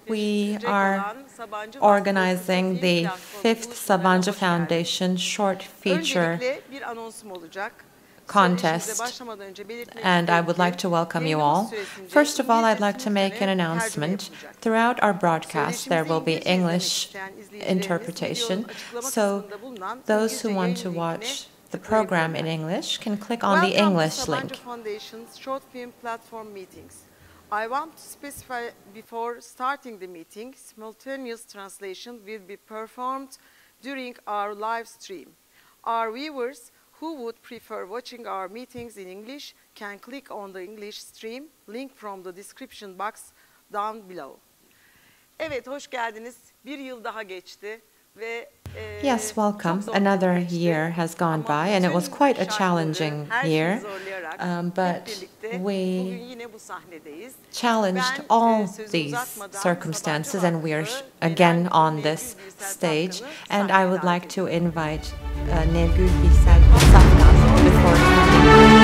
we are organizing the 5th Sabancı Foundation short feature contest, and I would like to welcome you all. First of all, I'd like to make an announcement. Throughout our broadcast, there will be English interpretation, so those who want to watch the program in English can click on the English link. I want to specify before starting the meeting, simultaneous translation will be performed during our live stream. Our viewers who would prefer watching our meetings in English can click on the English stream link from the description box down below. Evet, hoş geldiniz. Bir yıl daha geçti ve yes, welcome. Another year has gone by, and it was quite a challenging year, but we challenged all these circumstances, and we are again on this stage. And I would like to invite Nevgül, Bilsel, Safkan before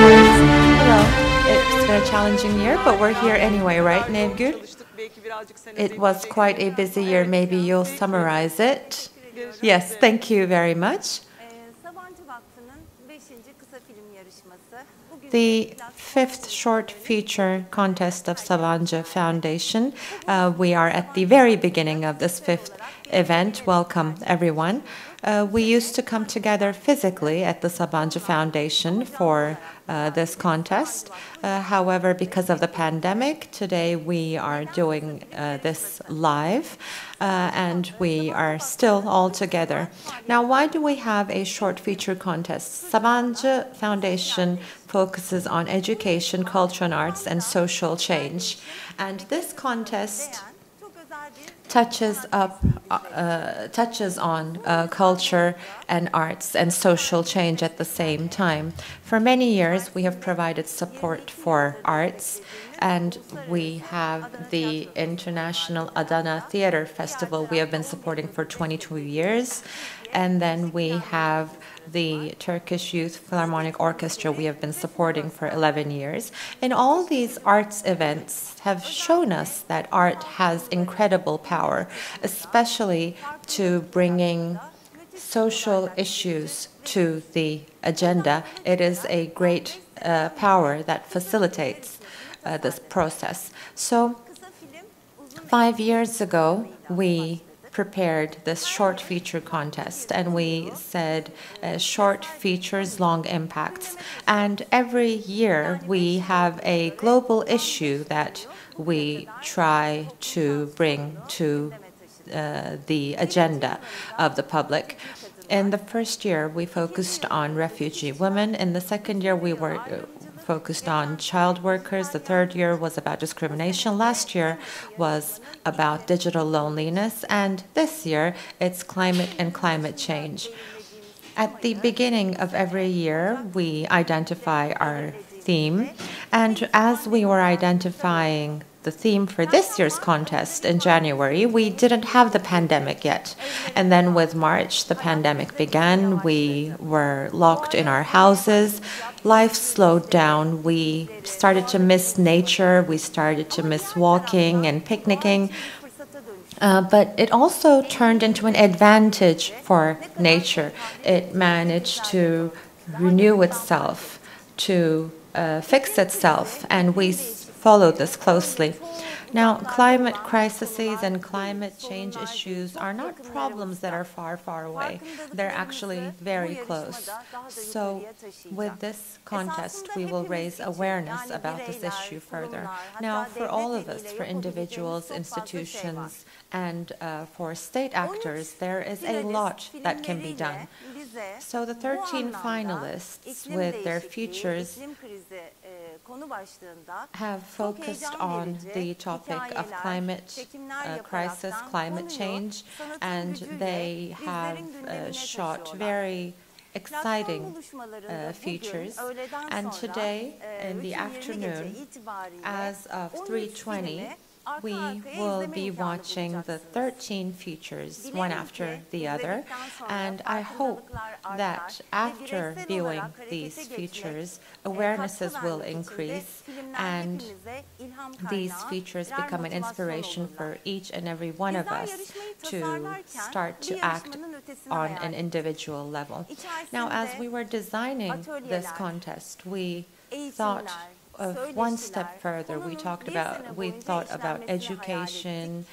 words. Hello, it's been a challenging year, but we're here anyway, right, Nevgül? It was quite a busy year. Maybe you'll summarize it. Yes, thank you very much. The 5th short feature contest of Sabancı Foundation. We are at the very beginning of this 5th event. Welcome, everyone. We used to come together physically at the Sabancı Foundation for this contest. However, because of the pandemic, today we are doing this live, and we are still all together. Now, why do we have a short feature contest? Sabancı Foundation focuses on education, culture and arts, and social change. And this contest touches on culture and arts and social change at the same time. For many years, we have provided support for arts, and we have the International Adana Theater Festival we have been supporting for 22 years. And then we have the Turkish Youth Philharmonic Orchestra we have been supporting for 11 years. And all these arts events have shown us that art has incredible power, especially to bringing social issues to the agenda. It is a great power that facilitates this process. So 5 years ago, we prepared this short feature contest, and we said short features, long impacts. And every year we have a global issue that we try to bring to the agenda of the public. In the first year, we focused on refugee women. In the second year, we were focused on child workers. The third year was about discrimination. Last year was about digital loneliness. And this year, it's climate and climate change. At the beginning of every year, we identify our theme. And as we were identifying the theme for this year's contest in January, we didn't have the pandemic yet. And then with March, the pandemic began. We were locked in our houses. Life slowed down. We started to miss nature. We started to miss walking and picnicking. But it also turned into an advantage for nature. It managed to renew itself, to fix itself, and we followed this closely. Now, climate crises and climate change issues are not problems that are far, far away. They're actually very close. So with this contest, we will raise awareness about this issue further. Now, for all of us, for individuals, institutions, and for state actors, there is a lot that can be done. So the 13 finalists, with their features, have focused on the topic of climate crisis, climate change, and they have shot very exciting features. And today, in the afternoon, as of 3:20, we will be watching the 13 features one after the other, and I hope that after viewing these features, awarenesses will increase and these features become an inspiration for each and every one of us to start to act on an individual level. Now, as we were designing this contest, we thought of one step further. We thought about education,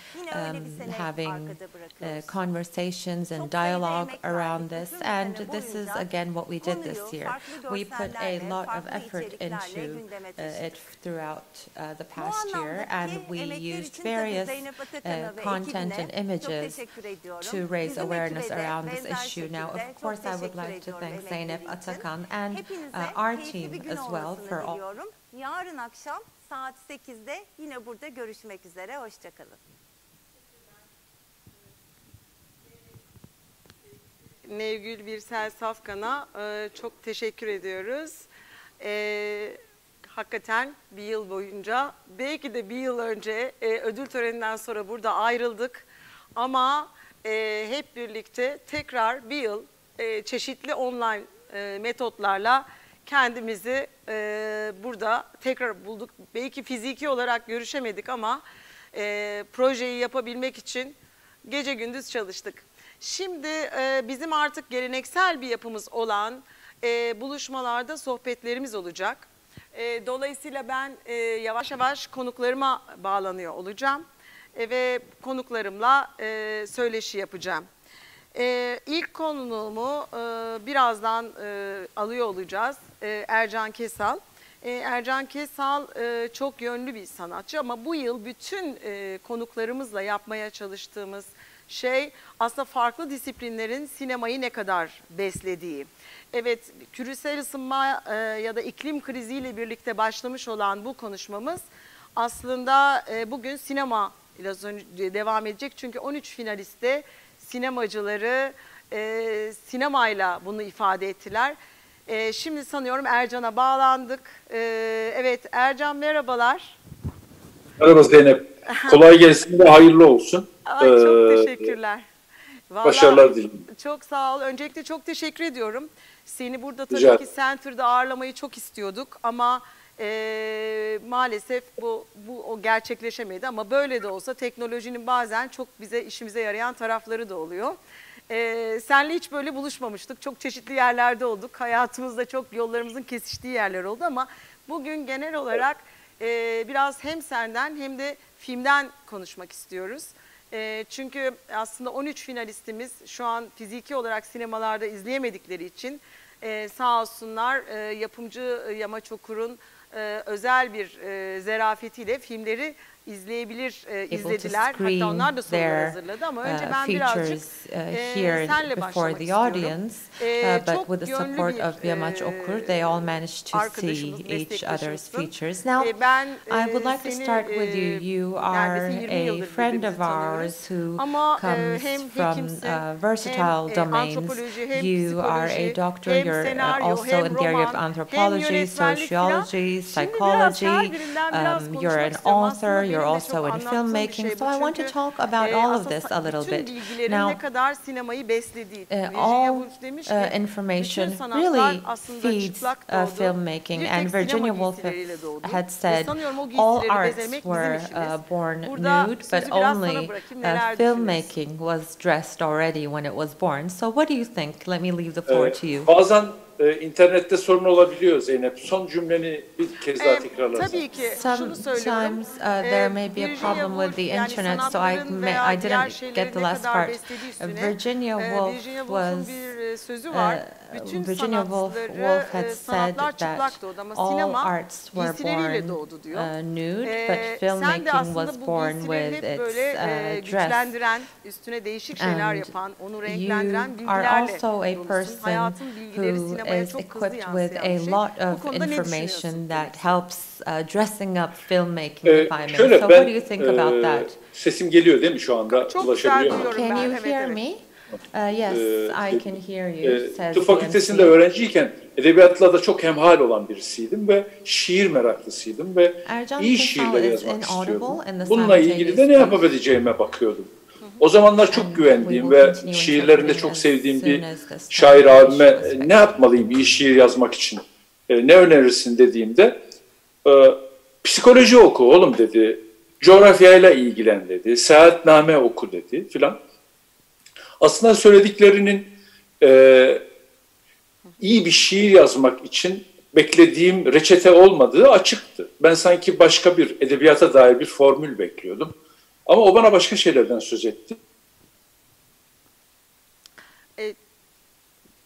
having conversations and dialogue around this, and this is again what we did this year. We put a lot of effort into it throughout the past year, and we used various content and images to raise awareness around this issue. Now, of course, I would like to thank Zeynep, Atakan, and our team as well for all. Yarın akşam saat 8'de yine burada görüşmek üzere. Hoşça kalın. Nevgül, Bilsel, Safkan'a çok teşekkür ediyoruz. Hakikaten bir yıl boyunca, belki de bir yıl önce ödül töreninden sonra burada ayrıldık. Ama hep birlikte tekrar bir yıl çeşitli online metotlarla kendimizi burada tekrar bulduk. Belki fiziki olarak görüşemedik ama projeyi yapabilmek için gece gündüz çalıştık. Şimdi bizim artık geleneksel bir yapımız olan buluşmalarda sohbetlerimiz olacak. Dolayısıyla ben yavaş yavaş konuklarıma bağlanıyor olacağım ve konuklarımla söyleşi yapacağım. İlk konuğumu birazdan alıyor olacağız. Ercan Kesal. Ercan Kesal çok yönlü bir sanatçı ama bu yıl bütün konuklarımızla yapmaya çalıştığımız şey aslında farklı disiplinlerin sinemayı ne kadar beslediği. Evet, küresel ısınma ya da iklim kriziyle birlikte başlamış olan bu konuşmamız aslında bugün sinema ile devam edecek. Çünkü 13 finaliste sinemacıları sinemayla bunu ifade ettiler. Şimdi sanıyorum Ercan'a bağlandık. Evet, Ercan merhabalar. Merhaba Zeynep. Kolay gelsin ve hayırlı olsun. Ay, çok teşekkürler. Vallahi, başarılar dilerim. Çok sağ ol. Öncelikle çok teşekkür ediyorum. Seni burada tabii ki Center'da ağırlamayı çok istiyorduk ama maalesef bu o gerçekleşemedi. Ama böyle de olsa teknolojinin bazen çok işimize yarayan tarafları da oluyor. Senle hiç böyle buluşmamıştık. Çok çeşitli yerlerde olduk. Hayatımızda çok yollarımızın kesiştiği yerler oldu ama bugün genel olarak biraz hem senden hem de filmden konuşmak istiyoruz. Çünkü aslında 13 finalistimiz şu an fiziki olarak sinemalarda izleyemedikleri için sağ olsunlar yapımcı Yamaç Okur'un özel bir zerafetiyle filmleri izlediler. Hatta onlar da sorular hazırladı ama önce ben birazcık senle başlamak istiyorum. But with the support of Yamaç Okur, they all managed to see each other's features. Now, I would like to start with you. You are a friend of ours who comes from versatile domains. You are a doctor, you're also in the area of anthropology, sociology, psychology, you're an author, you're also in filmmaking, so I want to talk about all of this a little bit. Now, all information really feeds filmmaking, and Virginia Woolf had said all arts were born nude, but only filmmaking was dressed already when it was born. So what do you think? Let me leave the floor to you. Bazen internette sorun olabiliyor Zeynep. Son cümleni bir kez daha tekrarlarsan. Tabii ki. Sometimes there may be a problem with the internet, so I didn't get the last part. Virginia Woolf had said that all arts were born nude, but filmmaking was born with its dress. And you are also a person who is equipped with a lot of information that helps dressing up filmmaking, if I may. So what do you think about that? Sesim geliyor değil mi şu anda? Çok güzel duyuyorum Can ben. you hear me? Yes, I can hear you. Says Tıp the fakültesinde MC. öğrenciyken edebiyatla da çok hemhal olan birisiydim ve şiir meraklısıydım ve Ercan iyi Kesal şiirler is yazmak inaudible istiyordum. in the Bununla ilgili de ne simultaneous yapabileceğime bakıyordum. O zamanlar çok And güvendiğim we will ve continue şiirlerini de interpreting çok as sevdiğim bir soon as this şair abime translation is ne yapmalıyım iyi şiir yazmak için, ne önerirsin dediğimde psikoloji oku oğlum dedi, coğrafyayla ilgilen dedi, seyahatname oku dedi filan. Aslında söylediklerinin iyi bir şiir yazmak için beklediğim reçete olmadığı açıktı. Ben sanki başka bir edebiyata dair bir formül bekliyordum. Ama o bana başka şeylerden söz etti.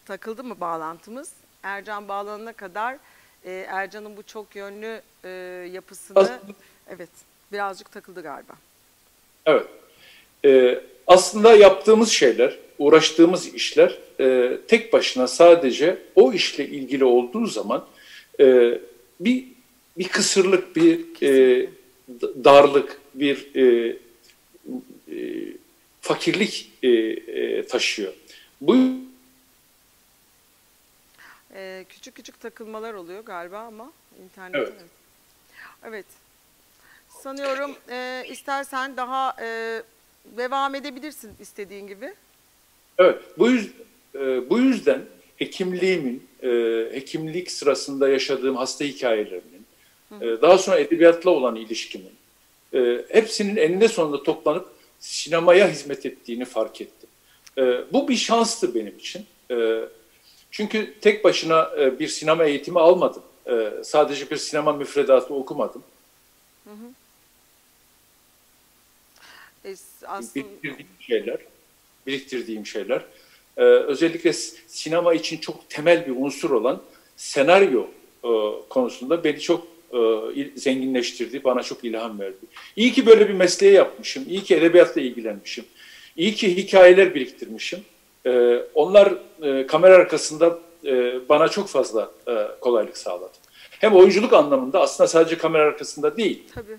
Takıldı mı bağlantımız? Ercan bağlanana kadar Ercan'ın bu çok yönlü yapısını evet birazcık takıldı galiba. Evet. Aslında yaptığımız şeyler, uğraştığımız işler tek başına sadece o işle ilgili olduğu zaman bir kısırlık, bir darlık, bir fakirlik taşıyor. Bu Küçük küçük takılmalar oluyor galiba ama internet. Evet. Evet. Sanıyorum istersen daha devam edebilirsin istediğin gibi. Evet. Bu yüzden hekimliğimin, hekimlik sırasında yaşadığım hasta hikayelerinin, daha sonra edebiyatla olan ilişkimin, hepsinin eninde sonunda toplanıp sinemaya hizmet ettiğini fark ettim. Bu bir şanstı benim için. Çünkü tek başına bir sinema eğitimi almadım. Sadece bir sinema müfredatı okumadım. Aslında... Biriktirdiğim şeyler. Özellikle sinema için çok temel bir unsur olan senaryo konusunda beni çok zenginleştirdi, bana çok ilham verdi. İyi ki böyle bir mesleği yapmışım, iyi ki edebiyatla ilgilenmişim, iyi ki hikayeler biriktirmişim. Onlar kamera arkasında bana çok fazla kolaylık sağladı. Hem oyunculuk anlamında, aslında sadece kamera arkasında değil. Tabii.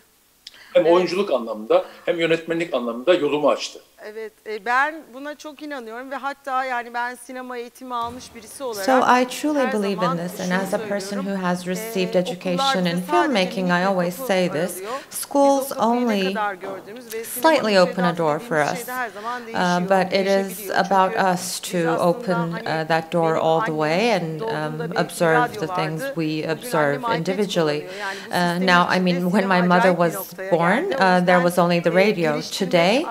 Hem oyunculuk anlamında hem yönetmenlik anlamında yolumu açtı. Evet, ben buna çok inanıyorum ve hatta yani ben sinema eğitimi almış birisi olarak So I truly believe in this, and as a person who has received education in filmmaking, I always say this, schools only slightly open a door for us, but it is about us to open that door all the way and observe the things we observe individually. Now, I mean, when my mother was born, there was only the radio. Today,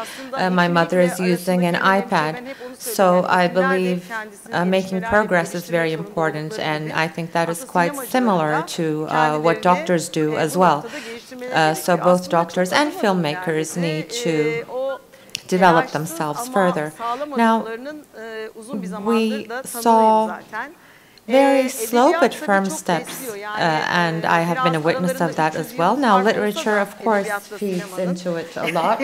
my mother is using an iPad, so I believe making progress is very important, and I think that is quite similar to what doctors do as well. So both doctors and filmmakers need to develop themselves further. Now, we saw very slow but firm steps, and I have been a witness of that as well. Now, literature, of course, feeds into it a lot.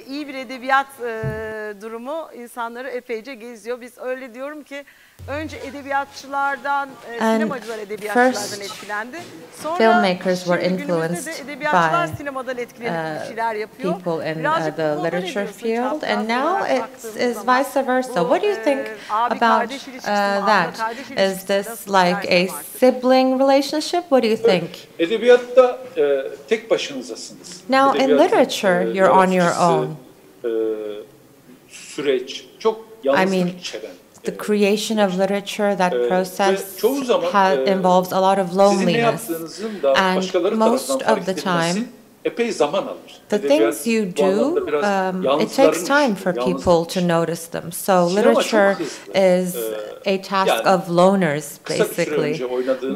İyi bir edebiyat durumu insanları epeyce geziyor. Biz öyle diyorum ki önce edebiyatçılardan, sinemacılar edebiyatçılardan etkilendi. Sonra filmmakers were influenced edebiyatçılar sinemadan etkilenip bir şeyler yapıyor. People in the literature field, and now it is vice versa. What do you think about that? Is this like a sibling relationship? What do you think? Edebiyatta tek başınızasınız. Now in literature, you're on your own. Süreç çok yalnızlık içeren. The creation of literature, that process involves a lot of loneliness, and most of the time, the things you do, it takes time for people to notice them. So literature is a task of loners, basically.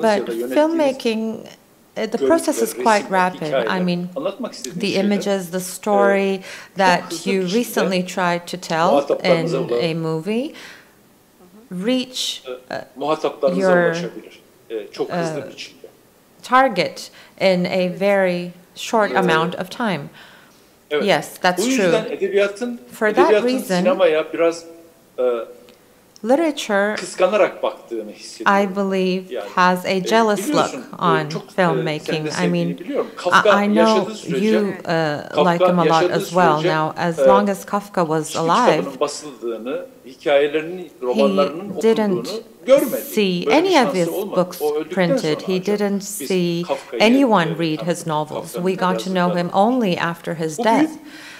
But filmmaking, the process is quite rapid. I mean, the images, the story that you recently tried to tell in a movie reach your target in a very short amount of time. Yes, that's true. For that reason, Literature, kıskanarak baktığını hissediyorum. I believe, Yani, has a jealous look biliyorsun, on çok, filmmaking. sen de I mean, sevdiğini biliyorum. Kafka I know yaşadığı sürece, you like him a lot yaşadığı as well. sürece, Now, as long as Kafka was hiçbir alive, kitabının basıldığını, hikayelerinin, romanlarının he okunduğunu didn't görmedi. see Böyle bir any of şansı his olmadı. books O öldükten printed. sonra He ancak didn't biz see Kafka'yı, anyone read his novels. Kafka'nın We got to know him yazdıklarını. only after his Bu death. büyük,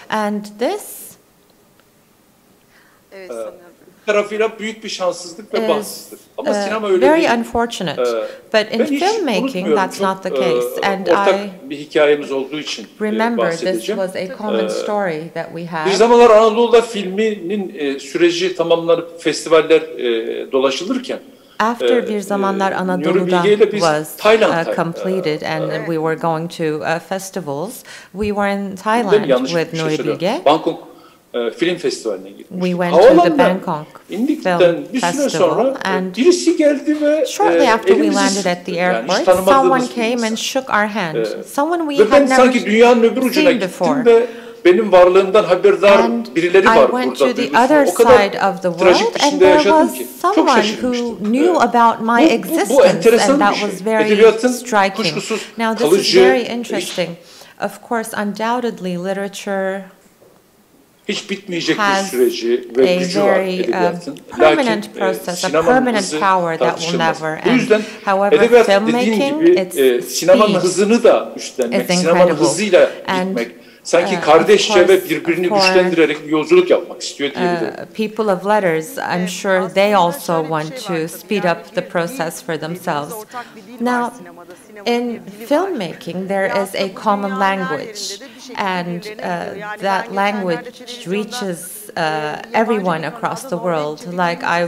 And this Evet, sanıyorum. tarafıyla büyük bir şanssızlık ve is bahtsızlık. Ama sinema öyle very değil. unfortunate. But Ben in hiç filmmaking, unutmuyorum. that's not the Çok, case. And ortak I bir hikayemiz olduğu için remember this bahsedeceğim. was a common story that we Bir had. zamanlar Anadolu'da filminin süreci tamamlanıp festivaller dolaşılırken After Bir Zamanlar Anadolu'da was completed and we were going to festivals, we were in Thailand with Nuri Bilge. Bangkok Film Festivali'ne gitmiştik. We went to the Bangkok indikten Film bir süre Festival sonra and birisi geldi ve shortly after we elimizi landed sıktı. at the Yani hiç airport, tanımadığımız someone bir came insan. and shook our hand. Someone we Ve ben had sanki never dünyanın öbür ucuna seen gittim before. ve benim varlığımdan haberdar And birileri I var went burada. to the duygusunu. other O kadar side of the trajik world bir and içinde there yaşadım was ki çok someone who şaşırmıştım. knew about my Bu existence enteresan and that bir şey. was very Edebiyatın striking. kuşkusuz Now this is kalıcı, very interesting. Of course, undoubtedly literature hiç bitmeyecek bir has süreci ve a gücü var very edebiyatın. permanent Lakin process, a sinemanın permanent hızı power that will tartışılmaz. never Bu end. yüzden However, edebiyat dediğin filmmaking, gibi its sinemanın speed hızını da üstlenmek, is sinemanın incredible. hızıyla And, gitmek, sanki of kardeşçe course, ve birbirini for, güçlendirerek bir yolculuk yapmak istiyor diyebilirim. people of letters, I'm sure they also want to speed up the process for themselves. Now, in filmmaking, there is a common language, and that language reaches everyone across the world. Like I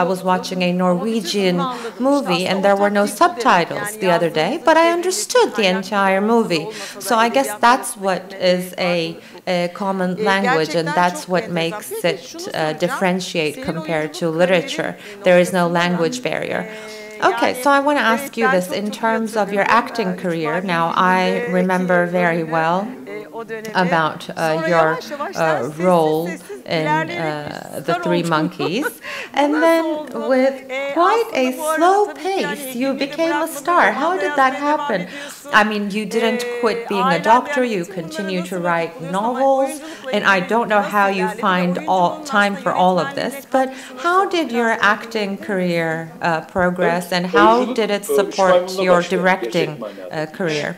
was watching a Norwegian movie, and there were no subtitles the other day, but I understood the entire movie. So I guess that's what is a common language, and that's what makes it differentiate compared to literature. There is no language barrier. Okay, so I want to ask you this in terms of your acting career. Now, I remember very well about your role in The Three Monkeys. And then with quite a slow pace, you became a star. How did that happen? I mean, you didn't quit being a doctor. You continue to write novels. And I don't know how you find time for all of this. But how did your acting career progress, and how did it support your directing career?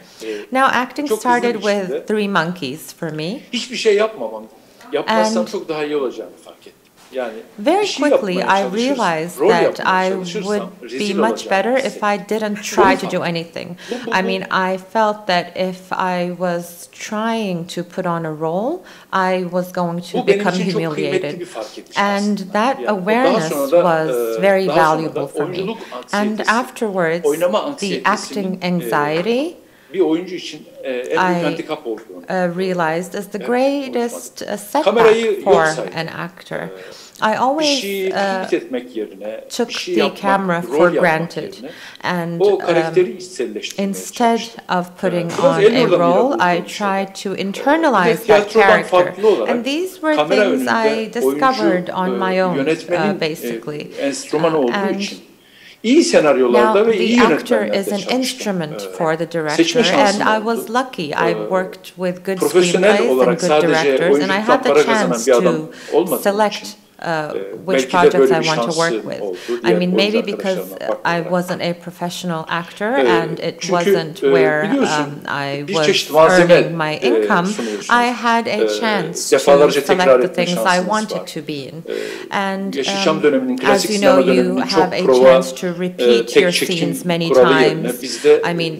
Now, acting started with Three Monkeys for me. Hiçbir şey yapmazsam çok daha iyi olacağını fark ettim. Yani very quickly I realized that I would be much better if I didn't try to do anything. I mean, I felt that if I was trying to put on a role, I was going to become humiliated. And that awareness was very valuable for me. And afterwards, the acting anxiety I realized is the greatest setback for an actor. I always took the camera for granted, and instead of putting on a role, I tried to internalize that character. And these were things I discovered on my own, basically. Now, the actor is an instrument for the director, and I was lucky. I worked with good screenplays and good directors, and I had the chance to select which projects I want to work with. I mean, maybe because I wasn't a professional actor and it wasn't where I was earning my income, I had a chance to select the things I wanted to be in. And as you know, you have a chance to repeat your scenes many times. I mean,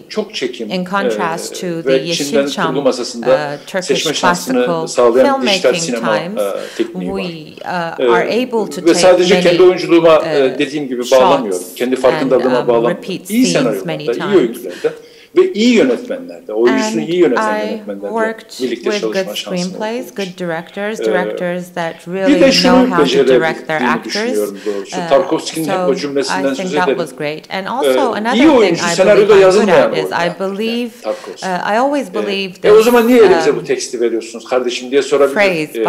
in contrast to the Yeşilçam Turkish classical filmmaking times, we are able to ve sadece take kendi oyunculuğuma dediğim gibi bağlamıyorum. Kendi farkındalığıma bağlamıyorum. İyi senaryolarda, iyi öykülerde ve iyi yönetmenlerde, oyuncusunu iyi yöneten yönetmenlerle birlikte çalışma şansım oldu. Good directors that really know how to direct their actors. Tarkovski'nin hep o cümlesinden söz ederim. İyi oyuncu senaryoda yazılmayan rol. I always believe o zaman niye elimize bu teksti veriyorsunuz kardeşim diye sorabilir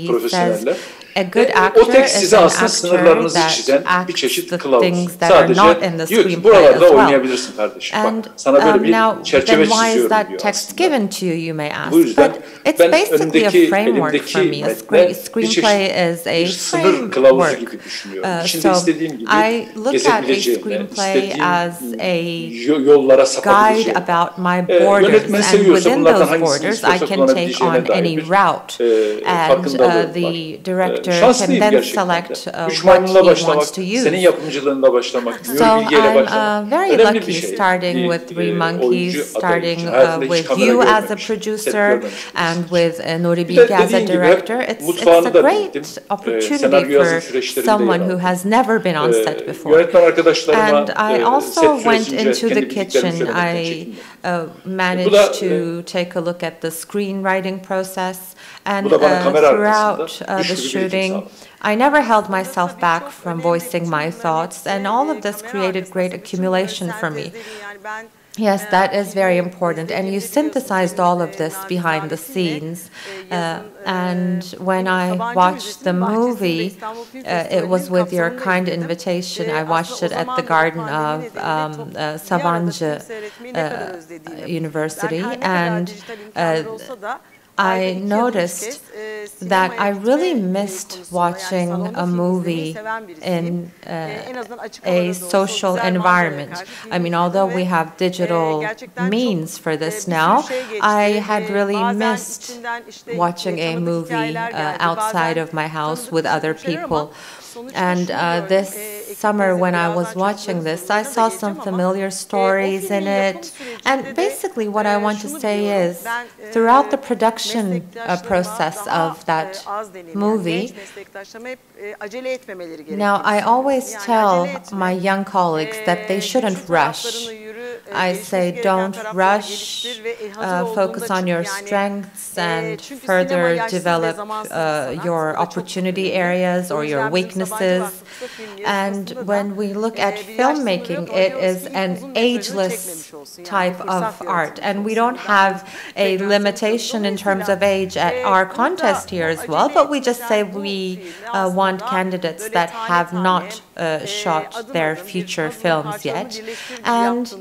profesyoneller. A good O actor tekst is size an aslında actor sınırlarınızı that çizen bir acts çeşit the kılavuz. things that are Sadece not in the diyor ki screenplay buralarda as well. oynayabilirsin kardeşim. And Bak sana böyle bir now, çerçeve then why is çiziyorum that diyor text aslında. given to you, you may ask? Bu yüzden But it's ben basically a önümdeki, framework for elimdeki me. A metne bir screenplay çeşit is a bir sınır kılavuzu framework. gibi düşünüyorum. İçinde So istediğim gibi I look at a gezebileceğime, screenplay as istediğim yollara guide sapabileceğime. about my borders, Yönetmen and seviyorsa within bunlardan those hangisini borders I istiyorsa can take on kullanabileceğine dair any bir route, and farkındalığım var. the director Şanslıyım can then gerçekten select de. Üç what maymunla he başlamak, wants to use. senin yapımcılığında başlamak, So Nuri Bilge'yle I'm başlamak very önemli bir lucky şey. starting with Three Monkeys, Oyuncu starting adayı. Hayatında hiç with kamera you as a görmemiş, set producer, görmemiş. and with Nuri Bir de Bilge as a dediğin gibi director. It's a mutfağını da bildim. great opportunity Senaryo yazım for süreçlerinde someone yer who aldım. has never been on set before. Yönetmen arkadaşlarıma And I also set went süresince into kendi the bildiklerimi kitchen. söylemekten I çekinmedim. managed to take a look at the screenwriting process, and Bu da bana kamera arkasında throughout the güçlü bir eğitim shooting, sağladı. I never held myself back from voicing my thoughts, and all of this created great accumulation for me. Yes, that is very important, and you synthesized all of this behind the scenes. And when I watched the movie, it was with your kind invitation. I watched it at the garden of Sabancı University, and I noticed that I really missed watching a movie in a social environment. I mean, although we have digital means for this now, I had really missed watching a movie outside of my house with other people. And this summer when I was watching this, I saw some familiar stories in it. And basically what I want to say is, throughout the production process of that movie, now I always tell my young colleagues that they shouldn't rush. I say don't rush, focus on your strengths and further develop your opportunity areas or your weaknesses. And when we look at filmmaking, it is an ageless type of art, and we don't have a limitation in terms of age at our contest here as well, but we just say we want candidates that have not shot their feature films yet. And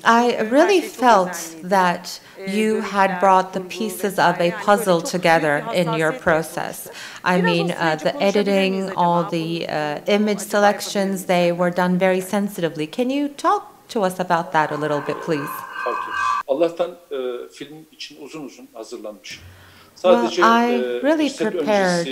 I really felt that you had brought the pieces of a puzzle together in your process. I mean, the editing, all the image selections, they were done very sensitively. Can you talk to us about that a little bit, please? Allah'tan film için uzun hazırlanmış. Well, I really prepared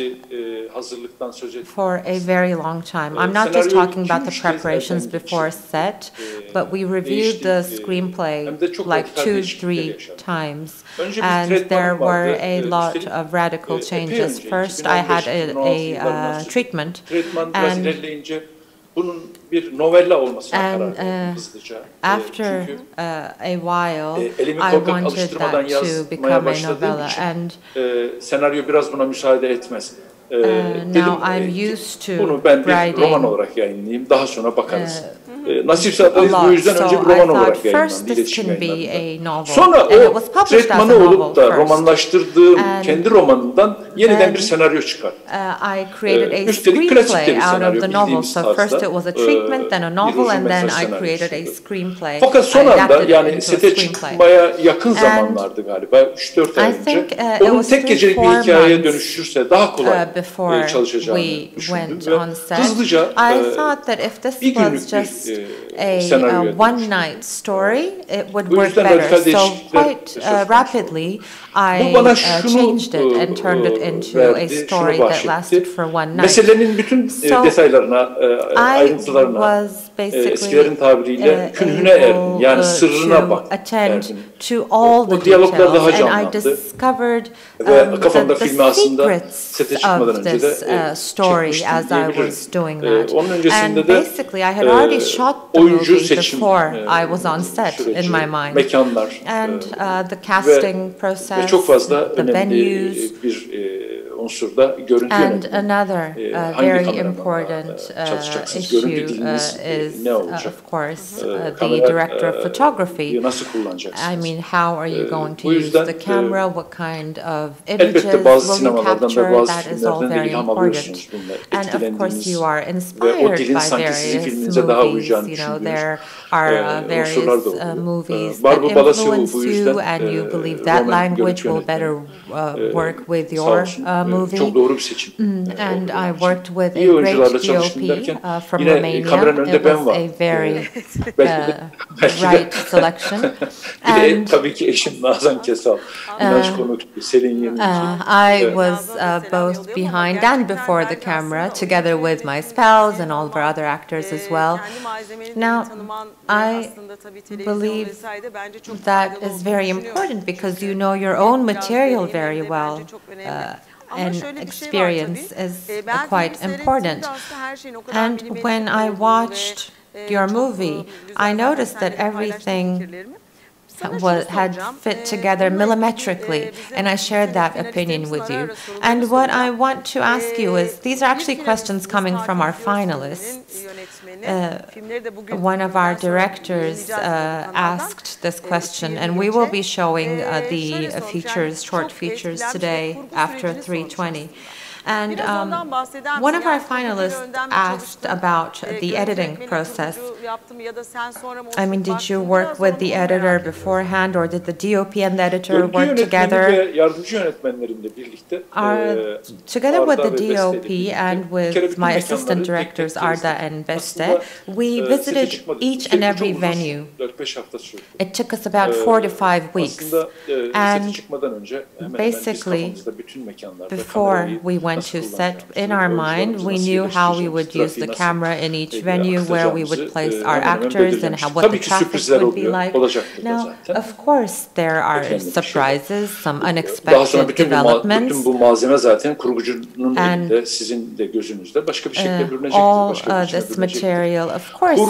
for a very long time. I'm not just talking about the preparations before set, but we reviewed the screenplay like 2-3 times, and there were a lot of radical changes. First, I had a treatment, and after a while, I wanted that to become a novella, and now I'm used to writing Nasipse bu yüzden önce bir roman olarak yayınlandı, iletişim yayınlandı. Sonra o tretmanı olup da romanlaştırdığım kendi romanından yeniden bir senaryo çıkarttım. Üstelik klasik de bir senaryo bildiğimiz tarzda. Fakat son anda yani sete çıkmaya yakın zamanlardı galiba 3-4 ay önce. Onun tek gecelik bir hikayeye dönüşürse daha kolay çalışacağını düşündüm ve hızlıca bir günlük bir a one-night story, it would work better. So quite rapidly, I changed it and turned it into a story that lasted for one night. Meselenin bütün detaylarına, ayrıntılarına, eskilerin tabiriyle künhüne erdim. Yani sırrına bak erdim. O diyaloglar daha canlandı. Ve kafamda filmi aslında sete çıkmadan önce de çekmiştim diyebilirim. Onun öncesinde de oyuncu seçim süreci, mekanlar ve çok fazla önemli bir unsur da görüntü And yönetmeni. another Hangi very kameramanla important çalışacaksınız? Görüntü issue diliniz is, ne olacak? of course, the Kamera director of photography. nasıl kullanacaksınız? I mean, how are you going to Bu use yüzden the camera? What kind of images elbette bazı will you sinemalardan ve capture? bazı That is all filmlerden very ilham important. alıyorsunuz bununla. And of course, Etkilendiğiniz you are ve o inspired dilin by sanki sizin various filminize daha movies. uyacağını You know, düşündüğünüz there are unsurlar various da oluyor. movies that Barbu Balasıoğlu influence bu you, yüzden and you believe that Roman language görüntü will better yönetmeni. work with Sağ your olsun, movie. çok doğru bir seçim. And I worked with İyi a oyuncularla great çalıştım DOP derken from yine Romania. kameranın önünde It ben was varım. a very Belki de right selection. bir de And tabii ki eşim Azra Kesal, inanç konuktu, Selin Yenici. I was both behind and before the camera, together with my spouse and all of our other actors as well. Now, I believe that is very important because you know your own material very well. And experience is quite important. And when I watched your movie, I noticed that everything had fit together millimetrically, and I shared that opinion with you. And what I want to ask you is, these are actually questions coming from our finalists. One of our directors asked this question, and we will be showing the short features today after 3:20. And one of our finalists asked about the editing process. I mean, did you work with the editor beforehand, or did the DOP and the editor work together? Together with the DOP and with my assistant directors, Arda and Beste, we visited each and every venue. It took us about 4 to 5 weeks. And basically, before we went to set, in our mind, we knew how we would use the camera in each venue, where we would place our actors, and what the traffic would be like. Now, of course, there are surprises, some unexpected developments. And all this material, of course,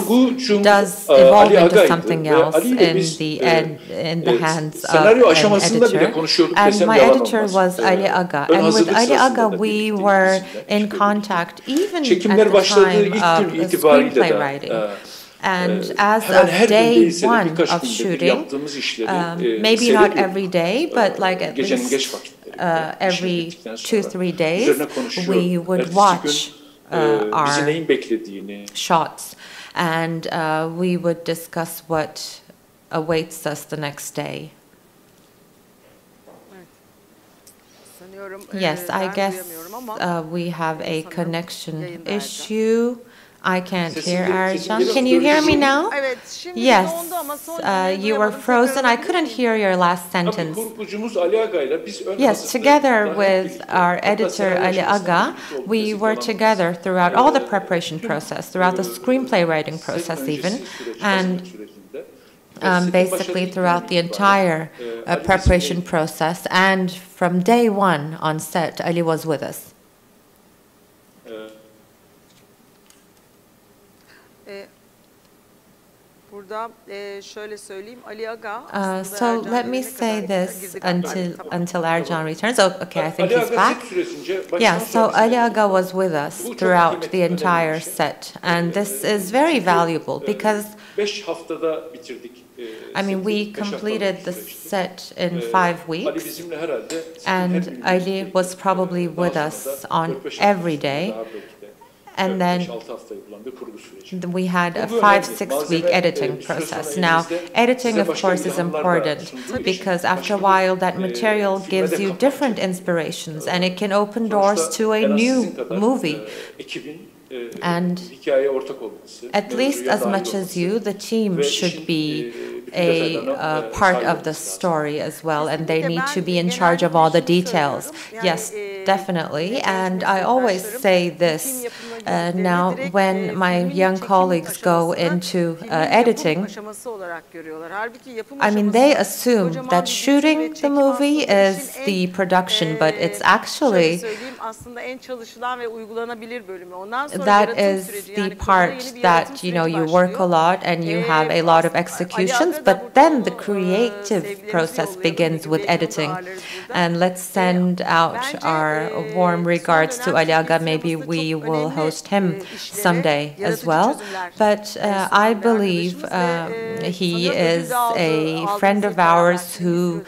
does evolve into something else in the hands of an editor. And my editor was Ali Aga. And with Ali Aga, we were in contact even at the time of screenplay writing. And as of day one of shooting, maybe not every day, but like at least every 2-3 days, we would watch our shots, and we would discuss what awaits us the next day. Yes, I guess we have a connection issue. I can't hear Ercan. Can you hear me now? Yes, you were frozen. I couldn't hear your last sentence. Yes, together with our editor Ali Aga, we were together throughout all the preparation process, throughout the screenplay writing process even, and basically throughout the entire preparation process. And from day one on set, Ali was with us. So let me say this until Ercan returns. Oh, okay, I think he's back. Yeah, so Ali Aga was with us throughout the entire set, and this is very valuable because I mean, we completed the set in 5 weeks, and Ali was probably with us on every day. And then we had a 5-6 week editing process. Now, editing, of course, is important because after a while that material gives you different inspirations and it can open doors to a new movie. And at least as much as you, the team should be a part of the story as well, and they need to be in charge of all the details. Yes, definitely. And I always say this now when my young colleagues go into editing, I mean, they assume that shooting the movie is the production, but it's actually that is the part that, you know, you work a lot and you have a lot of execution. films, but then the creative process begins with editing. And let's send out our warm regards to Ali Aga. Maybe we will host him someday as well. But I believe he is a friend of ours who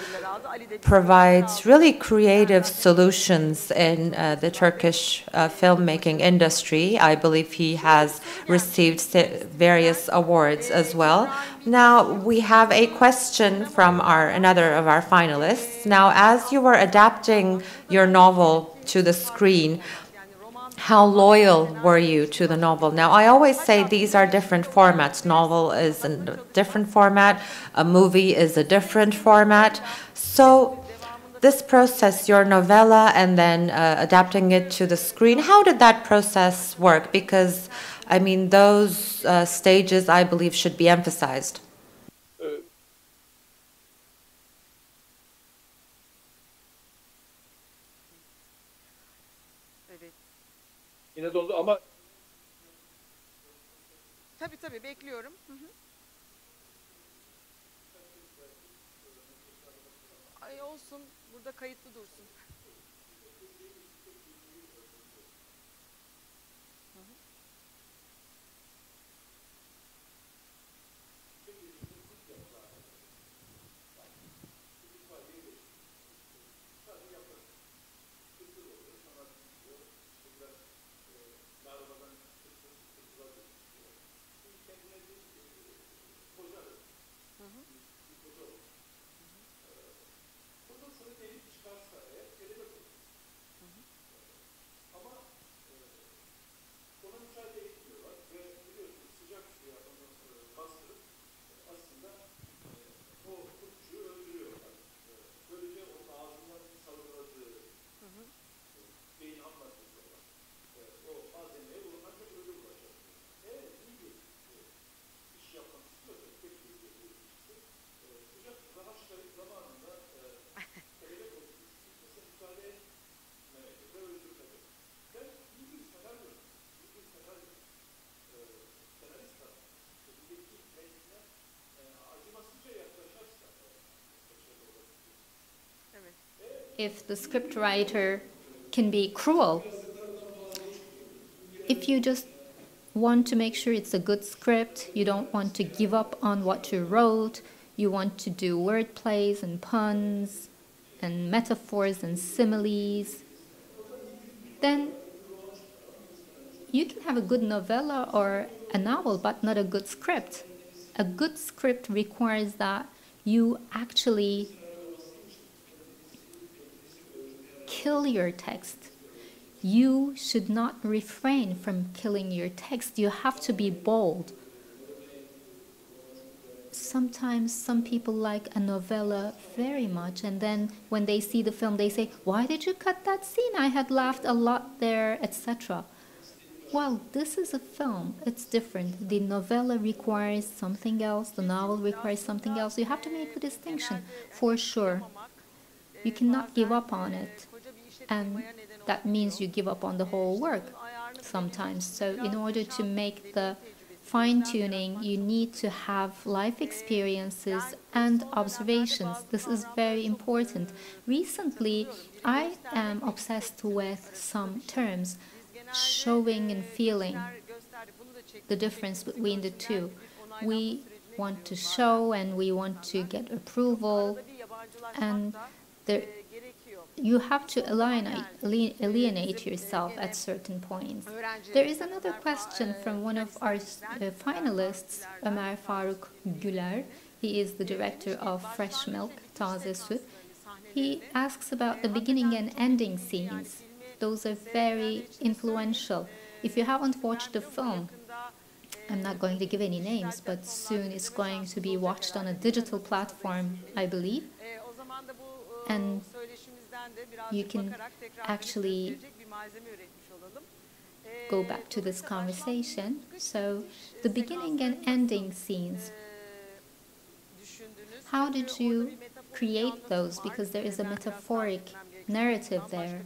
provides really creative solutions in the Turkish filmmaking industry. I believe he has received various awards as well. Now we have a question from another of our finalists. Now, as you were adapting your novel to the screen, how loyal were you to the novel? Now, I always say these are different formats. Novel is a different format. A movie is a different format. So this process, your novella and then adapting it to the screen, how did that process work? Because, I mean, those stages, I believe, should be emphasized. Yine doldu ama Tabii bekliyorum. Ay olsun, burada kayıtlı dursun. If the scriptwriter can be cruel, if you just want to make sure it's a good script, you don't want to give up on what you wrote, you want to do word plays and puns and metaphors and similes, then you can have a good novella or a novel, but not a good script. A good script requires that you actually kill your text. You should not refrain from killing your text. You have to be bold. Sometimes some people like a novella very much, and then when they see the film, they say, "Why did you cut that scene? I had laughed a lot there," etc. Well, this is a film. It's different. The novella requires something else. The novel requires something else. You have to make the distinction, for sure. You cannot give up on it. And that means you give up on the whole work sometimes. So in order to make the fine-tuning, you need to have life experiences and observations. This is very important. Recently, I am obsessed with some terms, showing and feeling, the difference between the two. We want to show and we want to get approval, and you have to alienate yourself at certain points. There is another question from one of our finalists, Ömer Faruk Güler. He is the director of Fresh Milk, Taze Süt. He asks about the beginning and ending scenes. Those are very influential. If you haven't watched the film, I'm not going to give any names, but soon it's going to be watched on a digital platform, I believe. And you can actually go back to this conversation. So the beginning and ending scenes, how did you create those? Because there is a metaphoric narrative there.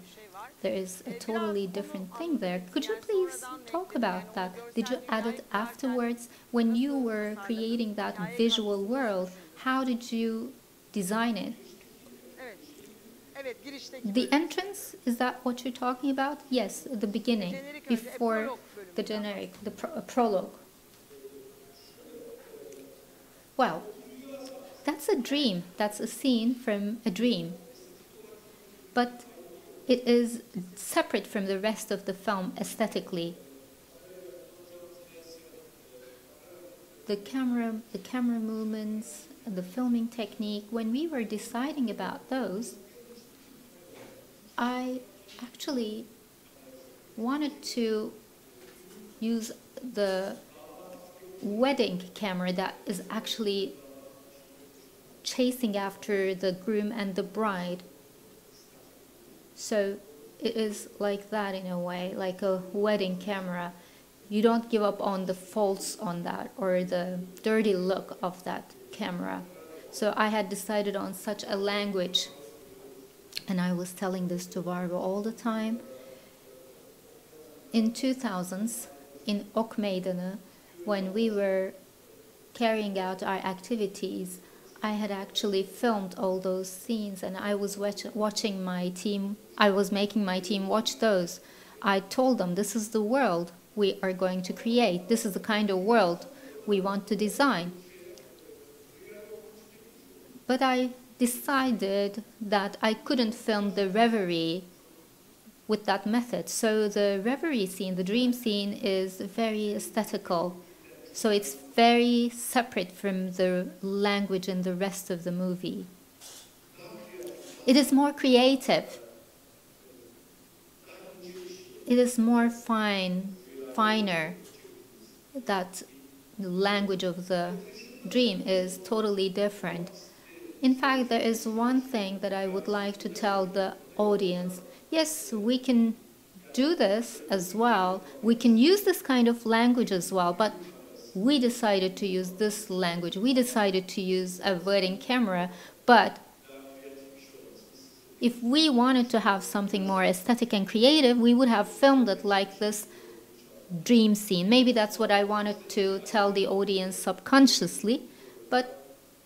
There is a totally different thing there. Could you please talk about that? Did you add it afterwards? When you were creating that visual world, how did you design it? The entrance, is that what you're talking about? Yes, the beginning, before the generic, the prologue. Well, that's a dream. That's a scene from a dream. But it is separate from the rest of the film aesthetically. The camera movements, the filming technique, when we were deciding about those, I actually wanted to use the wedding camera that is actually chasing after the groom and the bride. So it is like that in a way, like a wedding camera. You don't give up on the faults on that or the dirty look of that camera. So I had decided on such a language, and I was telling this to Vargo all the time. In 2000s, in Ok Meydanı, when we were carrying out our activities, I had actually filmed all those scenes, and I was watching my team. I was making my team watch those. I told them, this is the world we are going to create. This is the kind of world we want to design. But I decided that I couldn't film the reverie with that method. So the reverie scene, the dream scene, is very aesthetical. So it's very separate from the language and the rest of the movie. It is more creative. It is more finer. That the language of the dream is totally different. In fact, there is one thing that I would like to tell the audience. Yes, we can do this as well. We can use this kind of language as well, but we decided to use this language. We decided to use a wedding camera, but if we wanted to have something more aesthetic and creative, we would have filmed it like this dream scene. Maybe that's what I wanted to tell the audience subconsciously, but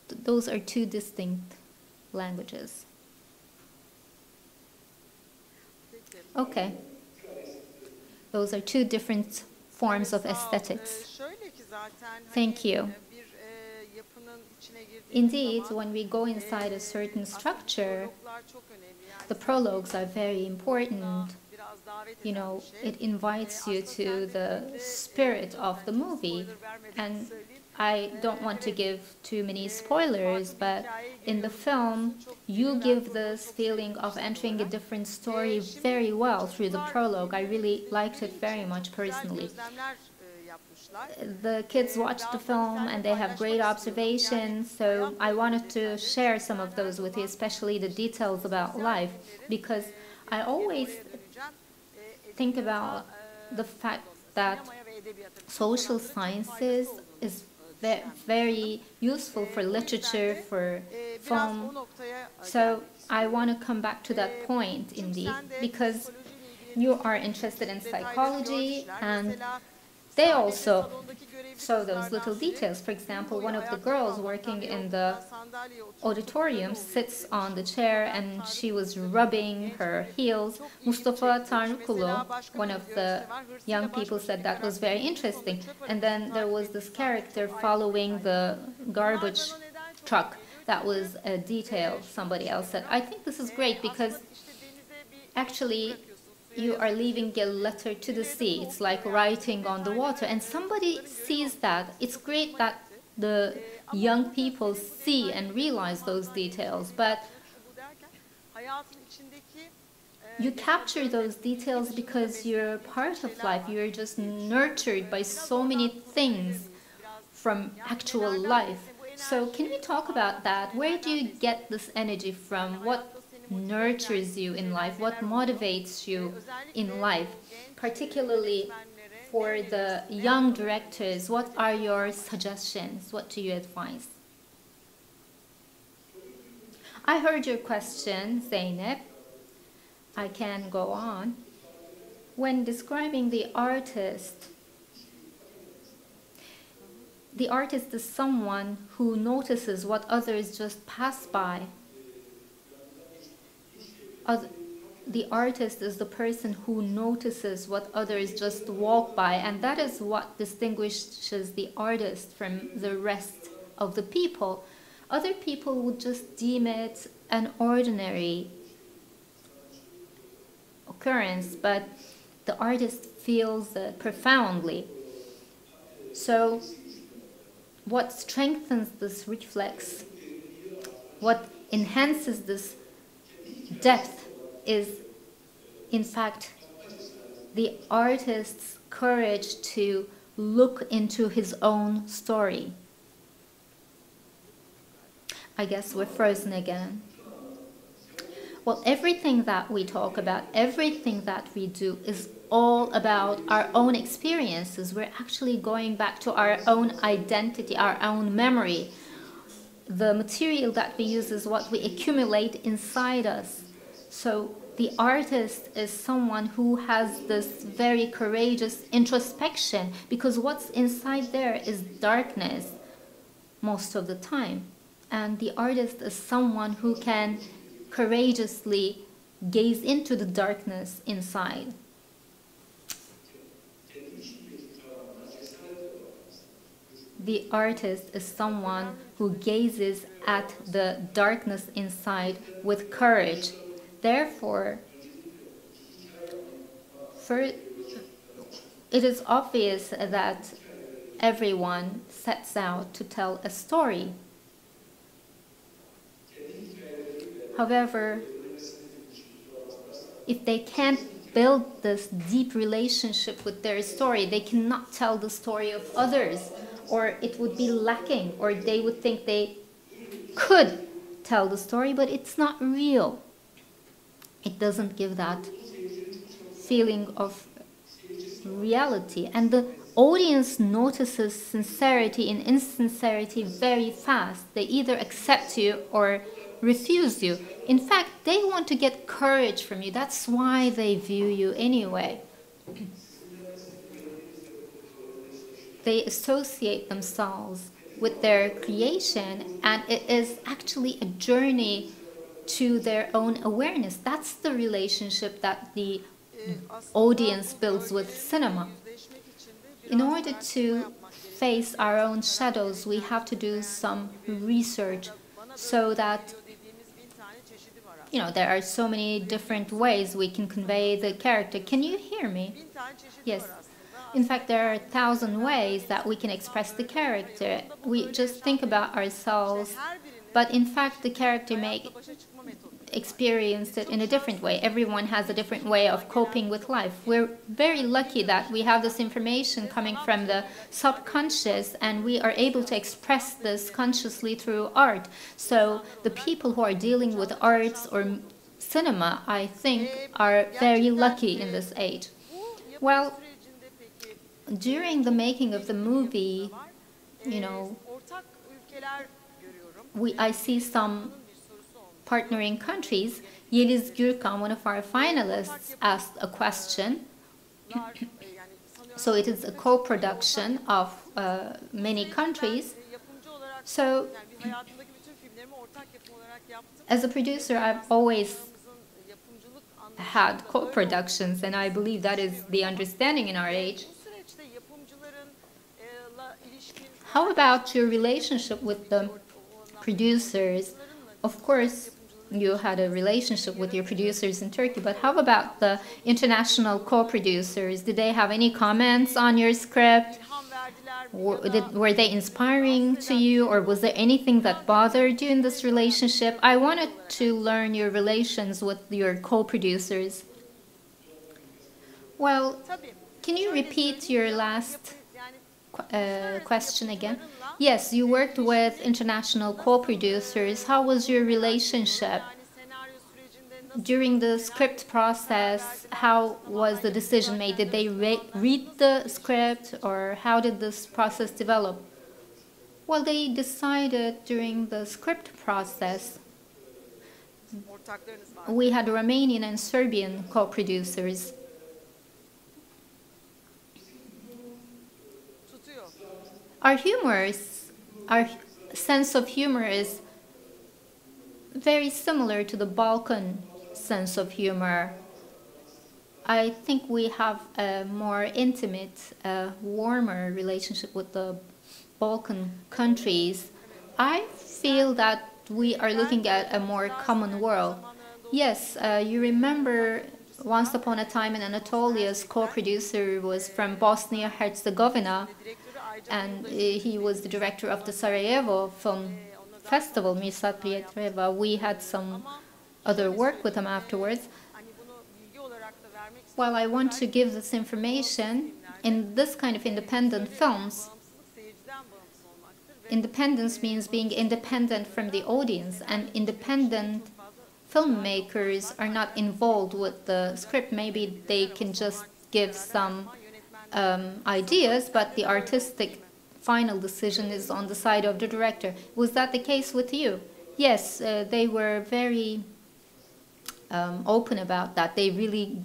those are two distinct languages. Okay. Those are two different forms of aesthetics. Thank you. Indeed, when we go inside a certain structure, the prologues are very important. You know, it invites you to the spirit of the movie. And I don't want to give too many spoilers, but in the film, you give this feeling of entering a different story very well through the prologue. I really liked it very much personally. The kids watched the film and they have great observations, so I wanted to share some of those with you, especially the details about life, because I always think about the fact that social sciences is very useful for literature, for film. So I want to come back to that point, indeed, because you are interested in psychology, and they also show those little details. For example, one of the girls working in the auditorium sits on the chair and she was rubbing her heels. Mustafa Tanrıkulu, one of the young people, said that was very interesting. And then there was this character following the garbage truck. That was a detail somebody else said. I think this is great because actually you are leaving a letter to the sea. It's like writing on the water, and somebody sees that. It's great that the young people see and realize those details, but you capture those details because you're part of life. You're just nurtured by so many things from actual life. So can we talk about that? Where do you get this energy from? What nurtures you in life? What motivates you in life? Particularly for the young directors, what are your suggestions? What do you advise? I heard your question, Zeynep. I can go on. When describing the artist is someone who notices what others just pass by. The artist is the person who notices what others just walk by, and that is what distinguishes the artist from the rest of the people. Other people would just deem it an ordinary occurrence, but the artist feels it profoundly. So what strengthens this reflex, what enhances this depth, is in fact the artist's courage to look into his own story. I guess we're frozen again. Well, everything that we talk about, everything that we do is all about our own experiences. We're actually going back to our own identity, our own memory. The material that we use is what we accumulate inside us. So the artist is someone who has this very courageous introspection, because what's inside there is darkness most of the time. And the artist is someone who can courageously gaze into the darkness inside. The artist is someone who gazes at the darkness inside with courage. Therefore, it is obvious that everyone sets out to tell a story. However, if they can't build this deep relationship with their story, they cannot tell the story of others, or it would be lacking, or they would think they could tell the story, but it's not real. It doesn't give that feeling of reality. And the audience notices sincerity and insincerity very fast. They either accept you or refuse you. In fact, they want to get courage from you. That's why they view you anyway. They associate themselves with their creation, and it is actually a journey to their own awareness. That's the relationship that the audience builds with cinema. In order to face our own shadows, we have to do some research, so that, you know, there are so many different ways we can convey the character. Can you hear me? Yes. In fact, there are 1,000 ways that we can express the character. We just think about ourselves, but in fact the character may experience it in a different way. Everyone has a different way of coping with life. We're very lucky that we have this information coming from the subconscious, and we are able to express this consciously through art. So the people who are dealing with arts or cinema, I think, are very lucky in this age. Well, during the making of the movie, you know, I see some partnering countries. Yeliz Gürkan, one of our finalists, asked a question. So it is a co-production of many countries. So as a producer, I've always had co-productions, and I believe that is the understanding in our age. How about your relationship with the producers? Of course, you had a relationship with your producers in Turkey, but how about the international co-producers? Did they have any comments on your script? Were they inspiring to you, or was there anything that bothered you in this relationship? I wanted to learn your relations with your co-producers. Well, can you repeat your last question again? Yes, you worked with international co-producers. How was your relationship? During the script process, how was the decision made? Did they read the script, or how did this process develop? Well, they decided during the script process ortaklarınız var. we had Romanian and Serbian co-producers. Tutuyor. Our sense of humor is very similar to the Balkan sense of humor. I think we have a more intimate, warmer relationship with the Balkan countries. I feel that we are looking at a more common world. Yes, you remember once upon a time in Anatolia's co-producer was from Bosnia-Herzegovina, and he was the director of the Sarajevo Film Festival, Mirsad Prijetreva. We had some other work with him afterwards. While I want to give this information, in this kind of independent films, independence means being independent from the audience, and independent filmmakers are not involved with the script. Maybe they can just give some ideas, but the artistic final decision is on the side of the director. Was that the case with you? Yes, they were very open about that. They really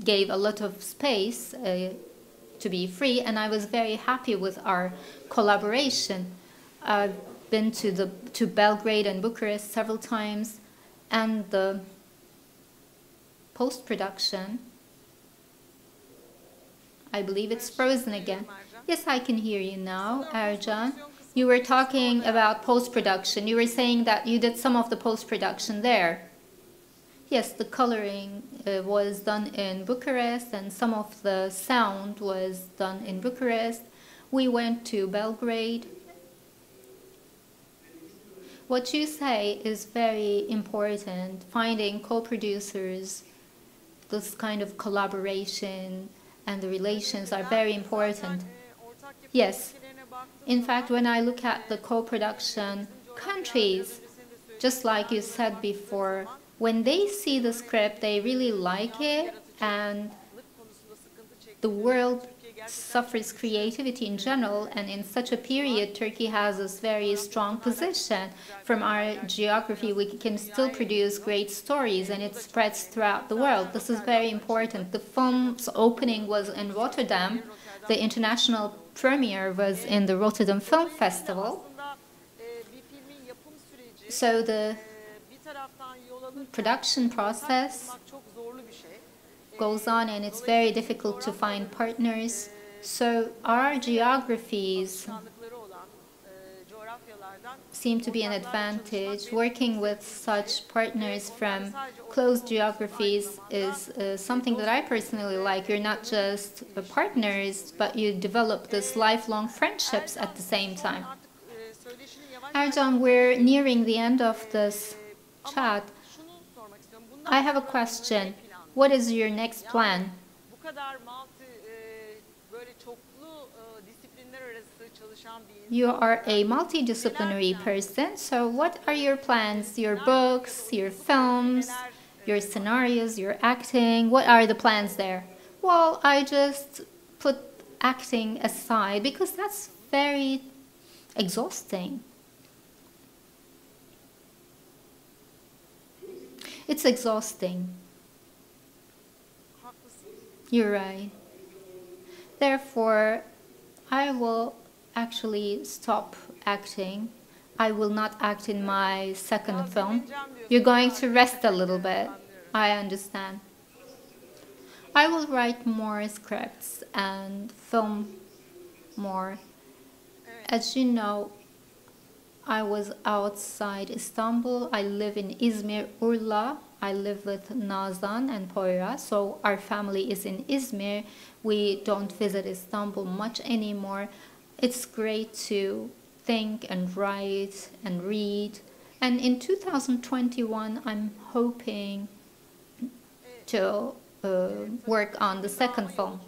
gave a lot of space to be free, and I was very happy with our collaboration. I've been to Belgrade and Bucharest several times, and the post-production, I believe it's frozen again. Yes, I can hear you now, Ercan. You were talking about post-production. You were saying that you did some of the post-production there. Yes, the coloring was done in Bucharest, and some of the sound was done in Bucharest. We went to Belgrade. What you say is very important. Finding co-producers, this kind of collaboration and the relations are very important. Yes. In fact, when I look at the co-production countries, just like you said before, when they see the script, they really like it, and the world suffers creativity in general, and in such a period, Turkey has this very strong position. From our geography, we can still produce great stories, and it spreads throughout the world. This is very important. The film's opening was in Rotterdam. The international premiere was in the Rotterdam Film Festival. So the production process goes on, and it's very difficult to find partners. So our geographies seem to be an advantage. Working with such partners from close geographies is something that I personally like. You're not just partners, but you develop this lifelong friendships at the same time. Ercan, we're nearing the end of this chat. I have a question. What is your next plan? You are a multidisciplinary person, so what are your plans? Your books, your films, your scenarios, your acting? What are the plans there? Well, I just put acting aside because that's very exhausting. It's exhausting. You're right. Therefore, I will actually stop acting. I will not act in my second film. You're going to rest a little bit. I understand. I will write more scripts and film more. As you know, I was outside Istanbul. I live in Izmir, Urla. I live with Nazan and Poyra, so our family is in Izmir. We don't visit Istanbul much anymore. It's great to think and write and read. And in 2021, I'm hoping to work on the second film.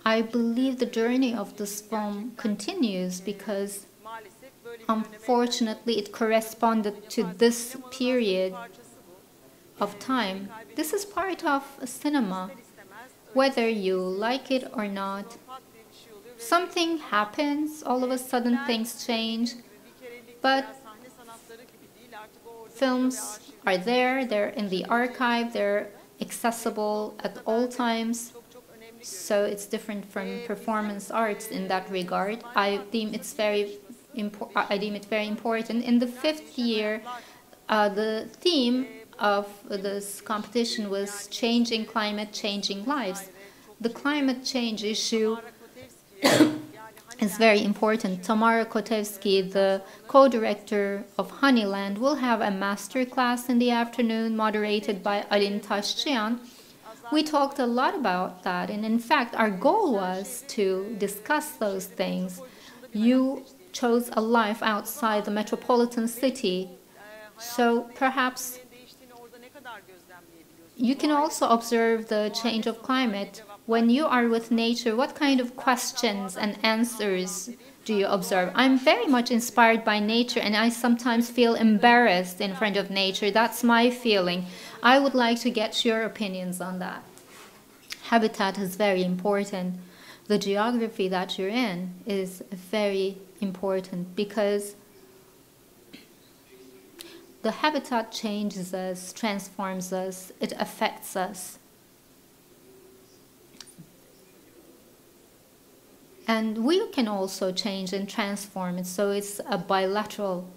I believe the journey of this film continues because unfortunately it corresponded to this period of time. This is part of cinema, whether you like it or not. Something happens, all of a sudden things change, but films are there, they're in the archive, they're accessible at all times. So it's different from performance arts in that regard. I deem it very important. In the 5th year, the theme of this competition was changing climate, changing lives. The climate change issue is very important. Tamara Kotevsky, the co-director of Honeyland, will have a master class in the afternoon moderated by Alin Taşçıyan. We talked a lot about that, and in fact our goal was to discuss those things. You chose a life outside the metropolitan city, so perhaps you can also observe the change of climate. When you are with nature, what kind of questions and answers do you observe? I'm very much inspired by nature, and I sometimes feel embarrassed in front of nature. That's my feeling. I would like to get your opinions on that. Habitat is very important. The geography that you're in is very important because the habitat changes us, transforms us, it affects us. And we can also change and transform it, so it's a bilateral,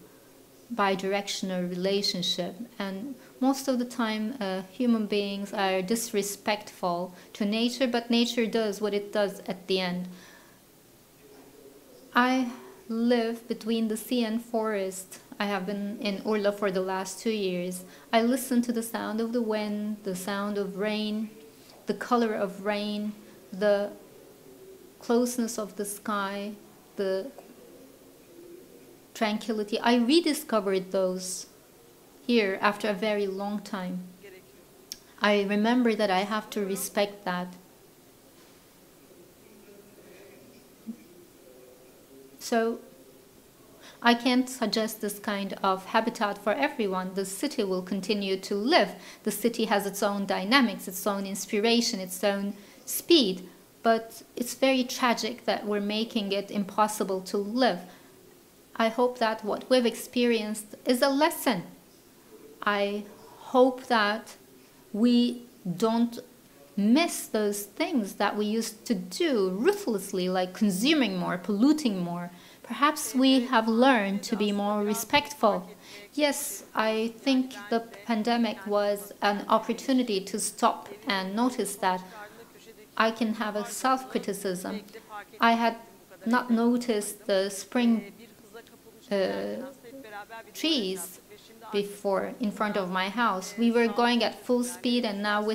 bidirectional relationship. And most of the time, human beings are disrespectful to nature, but nature does what it does at the end. I live between the sea and forest. I have been in Urla for the last 2 years. I listen to the sound of the wind, the sound of rain, the color of rain, the closeness of the sky, the tranquility. I rediscovered those here after a very long time. I remember that I have to respect that. So I can't suggest this kind of habitat for everyone. The city will continue to live. The city has its own dynamics, its own inspiration, its own speed. But it's very tragic that we're making it impossible to live. I hope that what we've experienced is a lesson. I hope that we don't miss those things that we used to do ruthlessly, like consuming more, polluting more. Perhaps we have learned to be more respectful. Yes, I think the pandemic was an opportunity to stop and notice that. I can have a self-criticism. I had not noticed the spring trees before in front of my house. We were going at full speed, and now we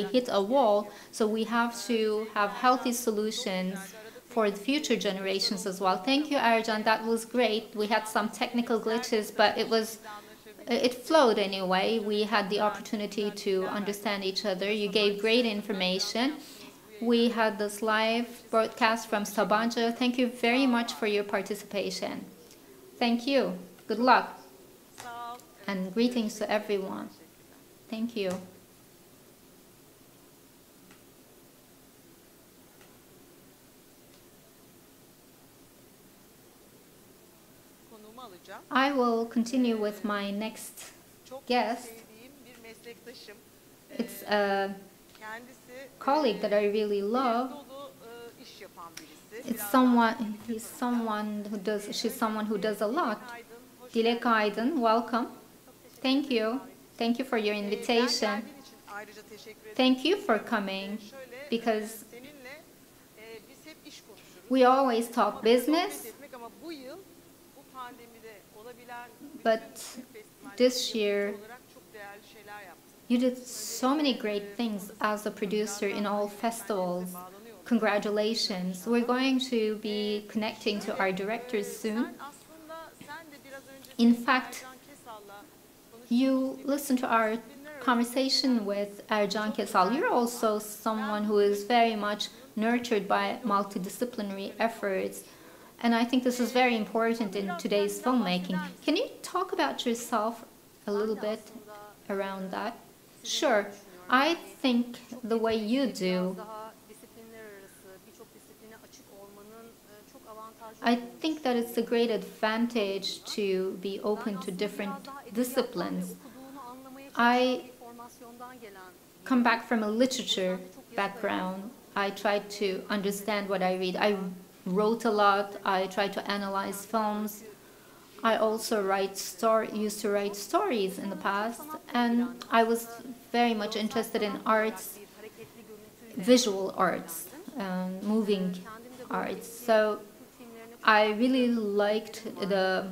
hit a wall, so we have to have healthy solutions for the future generations as well. Thank you, Ercan. That was great. We had some technical glitches, but it flowed anyway. We had the opportunity to understand each other. You gave great information. We had this live broadcast from Sabancı. Thank you very much for your participation. Thank you. Good luck. And greetings to everyone. Thank you. I will continue with my next guest. It's a colleague that I really love. She's someone who does a lot. Dilek Aydın, welcome. Thank you. Thank you for your invitation. Thank you for coming, because we always talk business, but this year you did so many great things as a producer in all festivals. Congratulations. We're going to be connecting to our directors soon. In fact, you listened to our conversation with Ercan Kesal. You're also someone who is very much nurtured by multidisciplinary efforts. And I think this is very important in today's filmmaking. Can you talk about yourself a little bit around that? Sure. I think the way you do, I think that it's a great advantage to be open to different disciplines. I come back from a literature background. I try to understand what I read. I wrote a lot. I try to analyze films. I also used to write stories in the past, and I was very much interested in arts, visual arts, moving arts. So I really liked the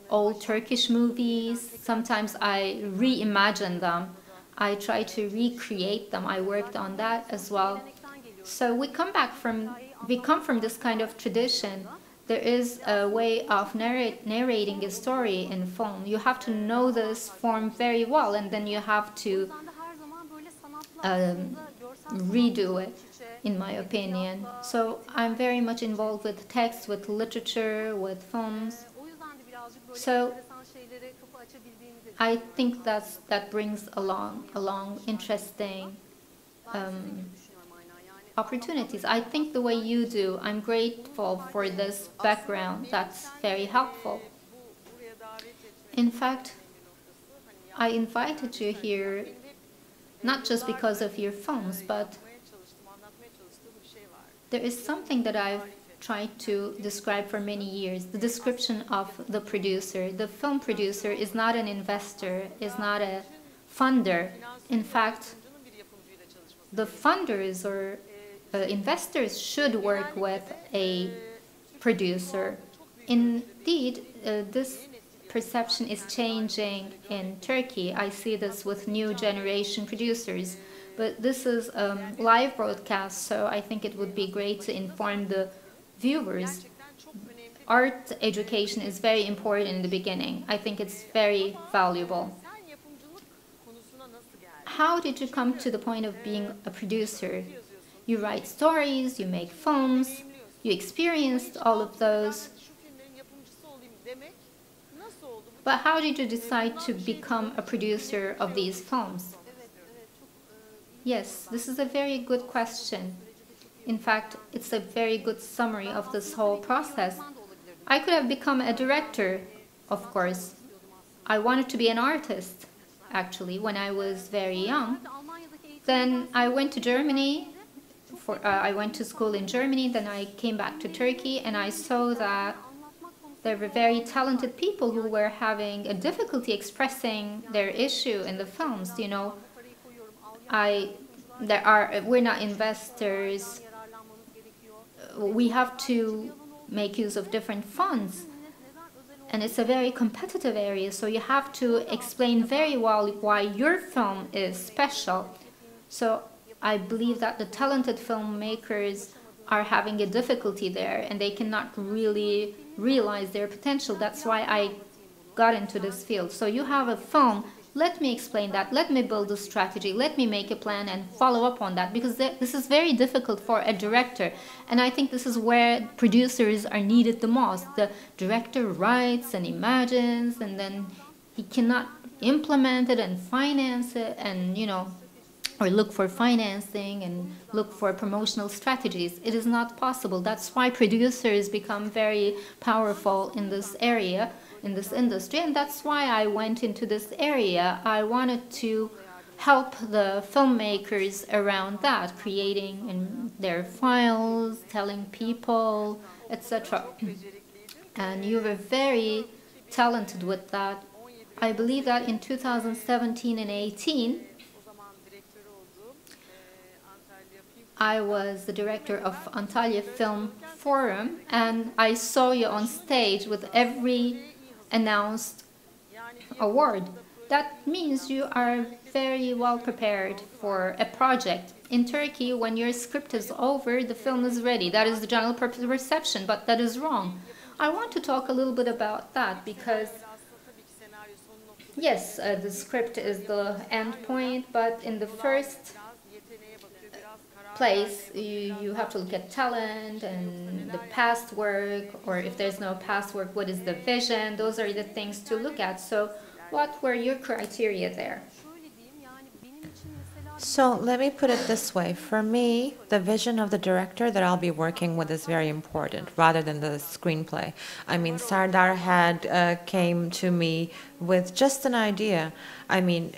old Turkish movies. Sometimes I reimagine them. I try to recreate them. I worked on that as well. So we come from this kind of tradition. There is a way of narrating a story in film. You have to know this form very well, and then you have to redo it, in my opinion. So I'm very much involved with text, with literature, with films. So I think that brings along interesting opportunities. I think the way you do, I'm grateful for this background. That's very helpful. In fact, I invited you here not just because of your films, but there is something that I've tried to describe for many years, the description of the producer. The film producer is not an investor, is not a funder. In fact, the funders or investors should work with a producer. Indeed, this perception is changing in Turkey. I see this with new generation producers. But this is live broadcast, so I think it would be great to inform the viewers. Art education is very important in the beginning. I think it's very valuable. How did you come to the point of being a producer? You write stories, you make films, you experienced all of those. But how did you decide to become a producer of these films? Yes, this is a very good question. In fact, it's a very good summary of this whole process. I could have become a director, of course. I wanted to be an artist, actually, when I was very young. Then I went to Germany. I went to school in Germany, then I came back to Turkey, and I saw that there were very talented people who were having a difficulty expressing their issue in the films. You know, we're not investors. We have to make use of different funds, and it's a very competitive area. So you have to explain very well why your film is special. So I believe that the talented filmmakers are having a difficulty there, and they cannot really realize their potential. That's why I got into this field. So you have a film, let me explain that, let me build a strategy, let me make a plan and follow up on that, because this is very difficult for a director. And I think this is where producers are needed the most. The director writes and imagines, and then he cannot implement it and finance it, and, you know, or look for financing and look for promotional strategies. It is not possible. That's why producers become very powerful in this area, in this industry, and that's why I went into this area. I wanted to help the filmmakers around that, creating in their files, telling people, etc. And you were very talented with that. I believe that in 2017 and 18, I was the director of Antalya Film Forum, and I saw you on stage with every announced award. That means you are very well prepared for a project. In Turkey, when your script is over, the film is ready. That is the general perception, but that is wrong. I want to talk a little bit about that because, yes, the script is the end point, but in the first place, you have to look at talent and the past work, or if there's no past work, what is the vision? Those are the things to look at. So what were your criteria there? So let me put it this way. For me, the vision of the director that I'll be working with is very important, rather than the screenplay. I mean, Serdar had came to me with just an idea. I mean,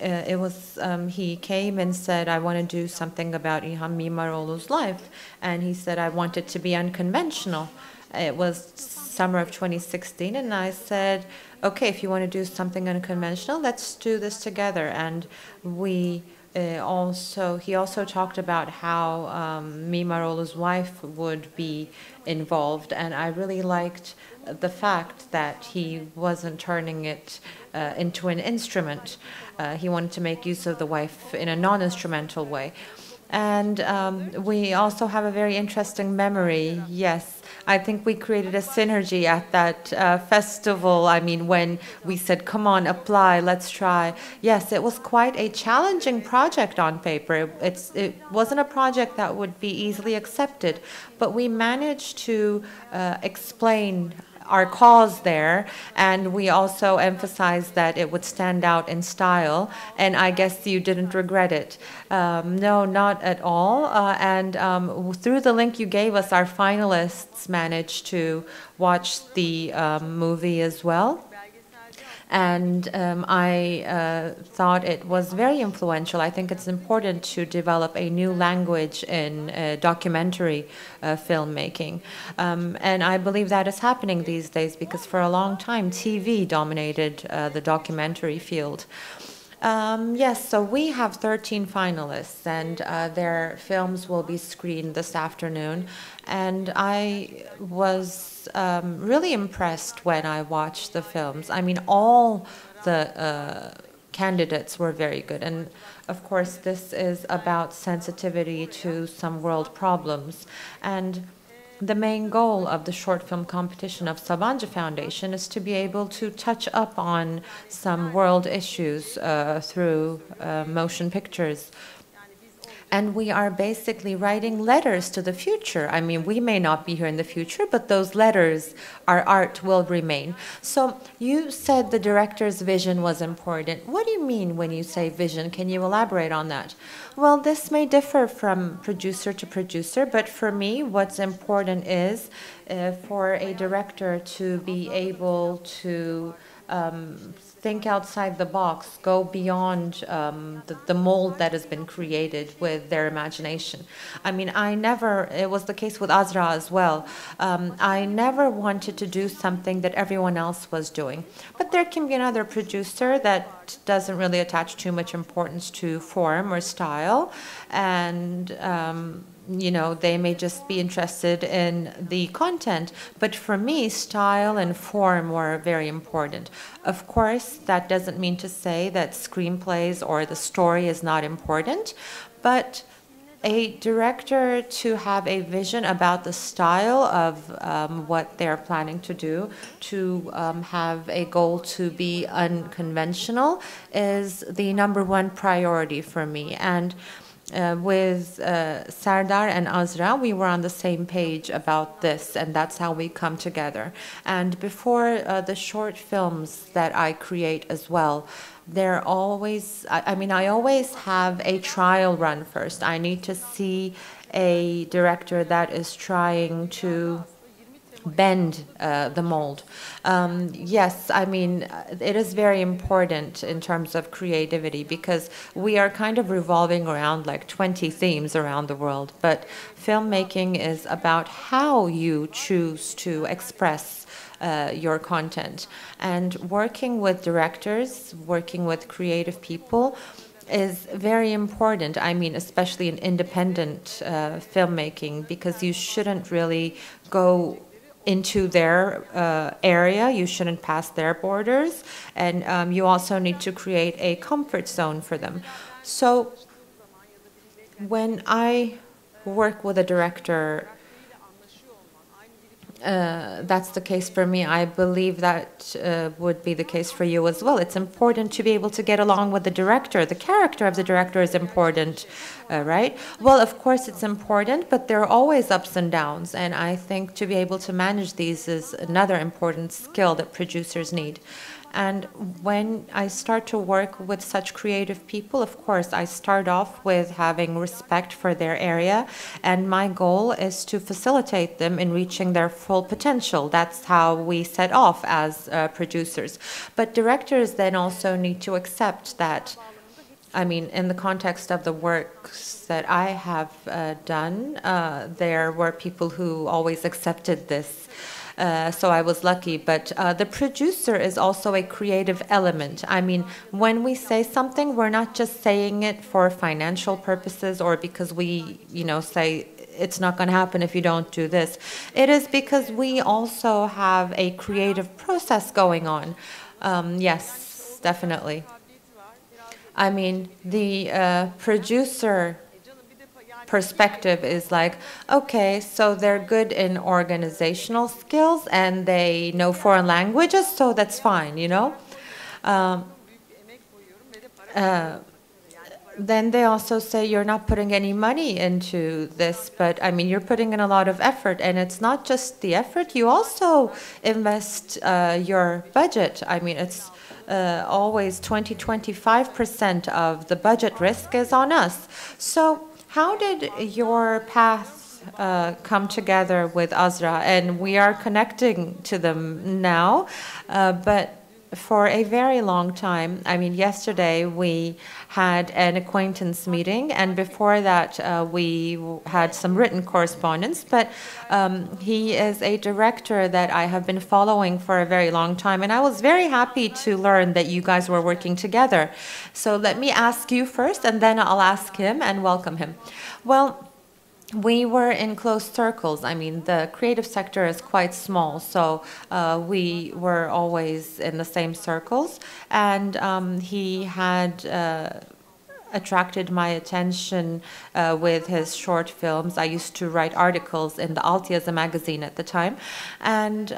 he came and said, I want to do something about İlhan Mimaroğlu's life. And he said, I want it to be unconventional. It was summer of 2016, and I said, okay, if you want to do something unconventional, let's do this together. And he also talked about how Mimaroğlu's wife would be involved, and I really liked the fact that he wasn't turning it into an instrument. He wanted to make use of the wife in a non-instrumental way. And we also have a very interesting memory. Yes, I think we created a synergy at that festival. I mean, when we said, come on, apply, let's try. Yes, it was quite a challenging project on paper. It wasn't a project that would be easily accepted, but we managed to explain our cause there, and we also emphasized that it would stand out in style, and I guess you didn't regret it. No, not at all. And through the link you gave us, our finalists managed to watch the movie as well. And I thought it was very influential. I think it's important to develop a new language in documentary filmmaking. And I believe that is happening these days, because for a long time TV dominated the documentary field. Yes, so we have 13 finalists, and their films will be screened this afternoon. And I was really impressed when I watched the films. I mean, all the candidates were very good. And of course, this is about sensitivity to some world problems. And the main goal of the short film competition of Sabancı Foundation is to be able to touch up on some world issues through motion pictures. And we are basically writing letters to the future. I mean, we may not be here in the future, but those letters, our art will remain. So you said the director's vision was important. What do you mean when you say vision? Can you elaborate on that? Well, this may differ from producer to producer, but for me, what's important is for a director to be able to think outside the box, go beyond the mold that has been created with their imagination. I mean, it was the case with Azra as well. I never wanted to do something that everyone else was doing. But there can be another producer that doesn't really attach too much importance to form or style, and you know, they may just be interested in the content. But for me, style and form were very important. Of course, that doesn't mean to say that screenplays or the story is not important, but a director to have a vision about the style of what they're planning to do, to have a goal to be unconventional, is the #1 priority for me. And with Serdar and Azra, we were on the same page about this, and that's how we come together. And before the short films that I create as well, they're always, I always have a trial run first. I need to see a director that is trying to bend the mold. Yes, I mean, it is very important in terms of creativity, because we are kind of revolving around like 20 themes around the world, but filmmaking is about how you choose to express your content. And working with directors, working with creative people is very important. I mean, especially in independent filmmaking, because you shouldn't really go into their area, you shouldn't pass their borders, and you also need to create a comfort zone for them. So when I work with a director, that's the case for me. I believe that would be the case for you as well. It's important to be able to get along with the director. The character of the director is important, right? Well, of course it's important, but there are always ups and downs, and I think to be able to manage these is another important skill that producers need. And when I start to work with such creative people, of course, I start off with having respect for their area, and my goal is to facilitate them in reaching their full potential. That's how we set off as producers. But directors then also need to accept that, I mean, in the context of the works that I have done, there were people who always accepted this. So I was lucky, but the producer is also a creative element. I mean, when we say something, we're not just saying it for financial purposes or because we, you know, say it's not going to happen if you don't do this. It is because we also have a creative process going on. Yes, definitely. I mean, the producer perspective is like, okay, so they're good in organizational skills and they know foreign languages, so that's fine, you know. Then they also say you're not putting any money into this, but I mean, you're putting in a lot of effort, and it's not just the effort, you also invest your budget. I mean, it's always 20-25% of the budget risk is on us. So how did your path come together with Azra? And we are connecting to them now, but for a very long time. I mean, yesterday we had an acquaintance meeting, and before that we had some written correspondence, but he is a director that I have been following for a very long time, and I was very happy to learn that you guys were working together. So let me ask you first, and then I'll ask him and welcome him. Well, we were in close circles. I mean, the creative sector is quite small, so we were always in the same circles. And he had attracted my attention with his short films. I used to write articles in the Altyazı magazine at the time, and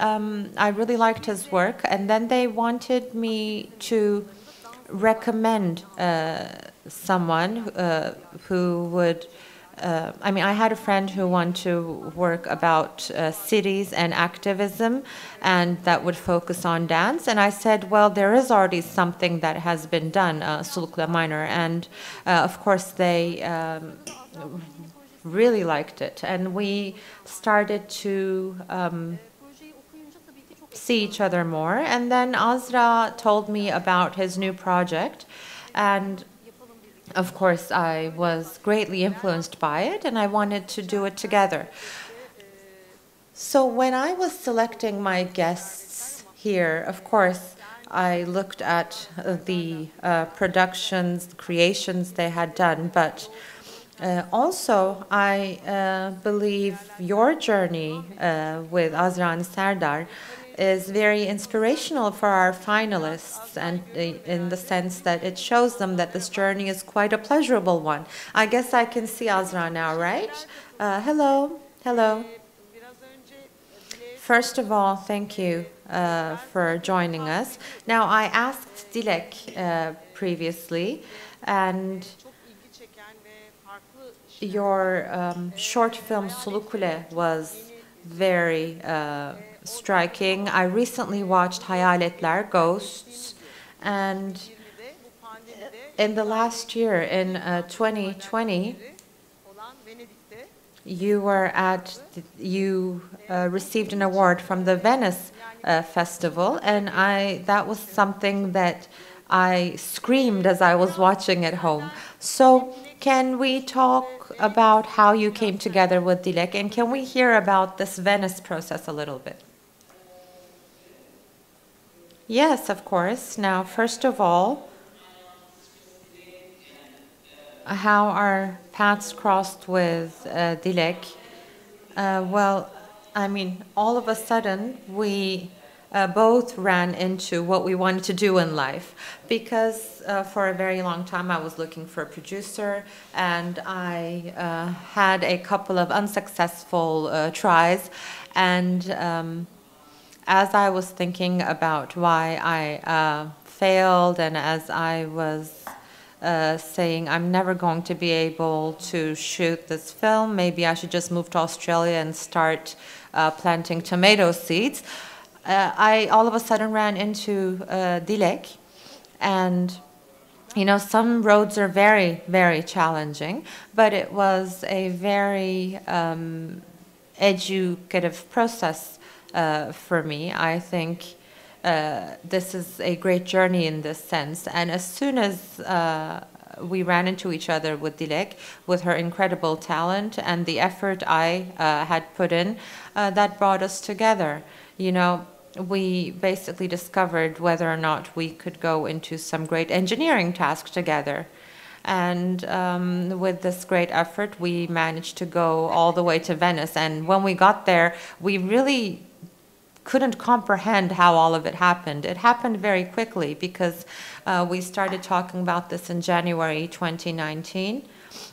I really liked his work. And then they wanted me to recommend someone who would I mean, I had a friend who wanted to work about cities and activism, and that would focus on dance. And I said, well, there is already something that has been done, Sulukla Minor. And of course, they really liked it. And we started to see each other more. And then Azra told me about his new project. And of course, I was greatly influenced by it, and I wanted to do it together. So when I was selecting my guests here, of course, I looked at the productions, the creations they had done, but also I believe your journey with Azra and Serdar is very inspirational for our finalists, and in the sense that it shows them that this journey is quite a pleasurable one. I guess I can see Azra now, right? Hello, hello. First of all, thank you for joining us. Now, I asked Dilek previously, and your short film Sulukule was very striking. I recently watched Enhayatlar, Ghosts, and in the last year, in 2020, you received an award from the Venice Festival, and that was something that I screamed as I was watching at home. So can we talk about how you came together with Dilek, and can we hear about this Venice process a little bit? Yes, of course. Now, first of all, how our paths crossed with Dilek. Well, I mean, all of a sudden, we both ran into what we wanted to do in life, because for a very long time I was looking for a producer, and I had a couple of unsuccessful tries, and as I was thinking about why I failed, and as I was saying I'm never going to be able to shoot this film, maybe I should just move to Australia and start planting tomato seeds, I all of a sudden ran into Dilek, and you know, some roads are very, very challenging, but it was a very educative process for me. I think this is a great journey in this sense. And as soon as we ran into each other with Dilek, with her incredible talent and the effort I had put in, that brought us together. You know, we basically discovered whether or not we could go into some great engineering task together. And with this great effort, we managed to go all the way to Venice. And when we got there, we really couldn't comprehend how all of it happened. It happened very quickly because we started talking about this in January 2019.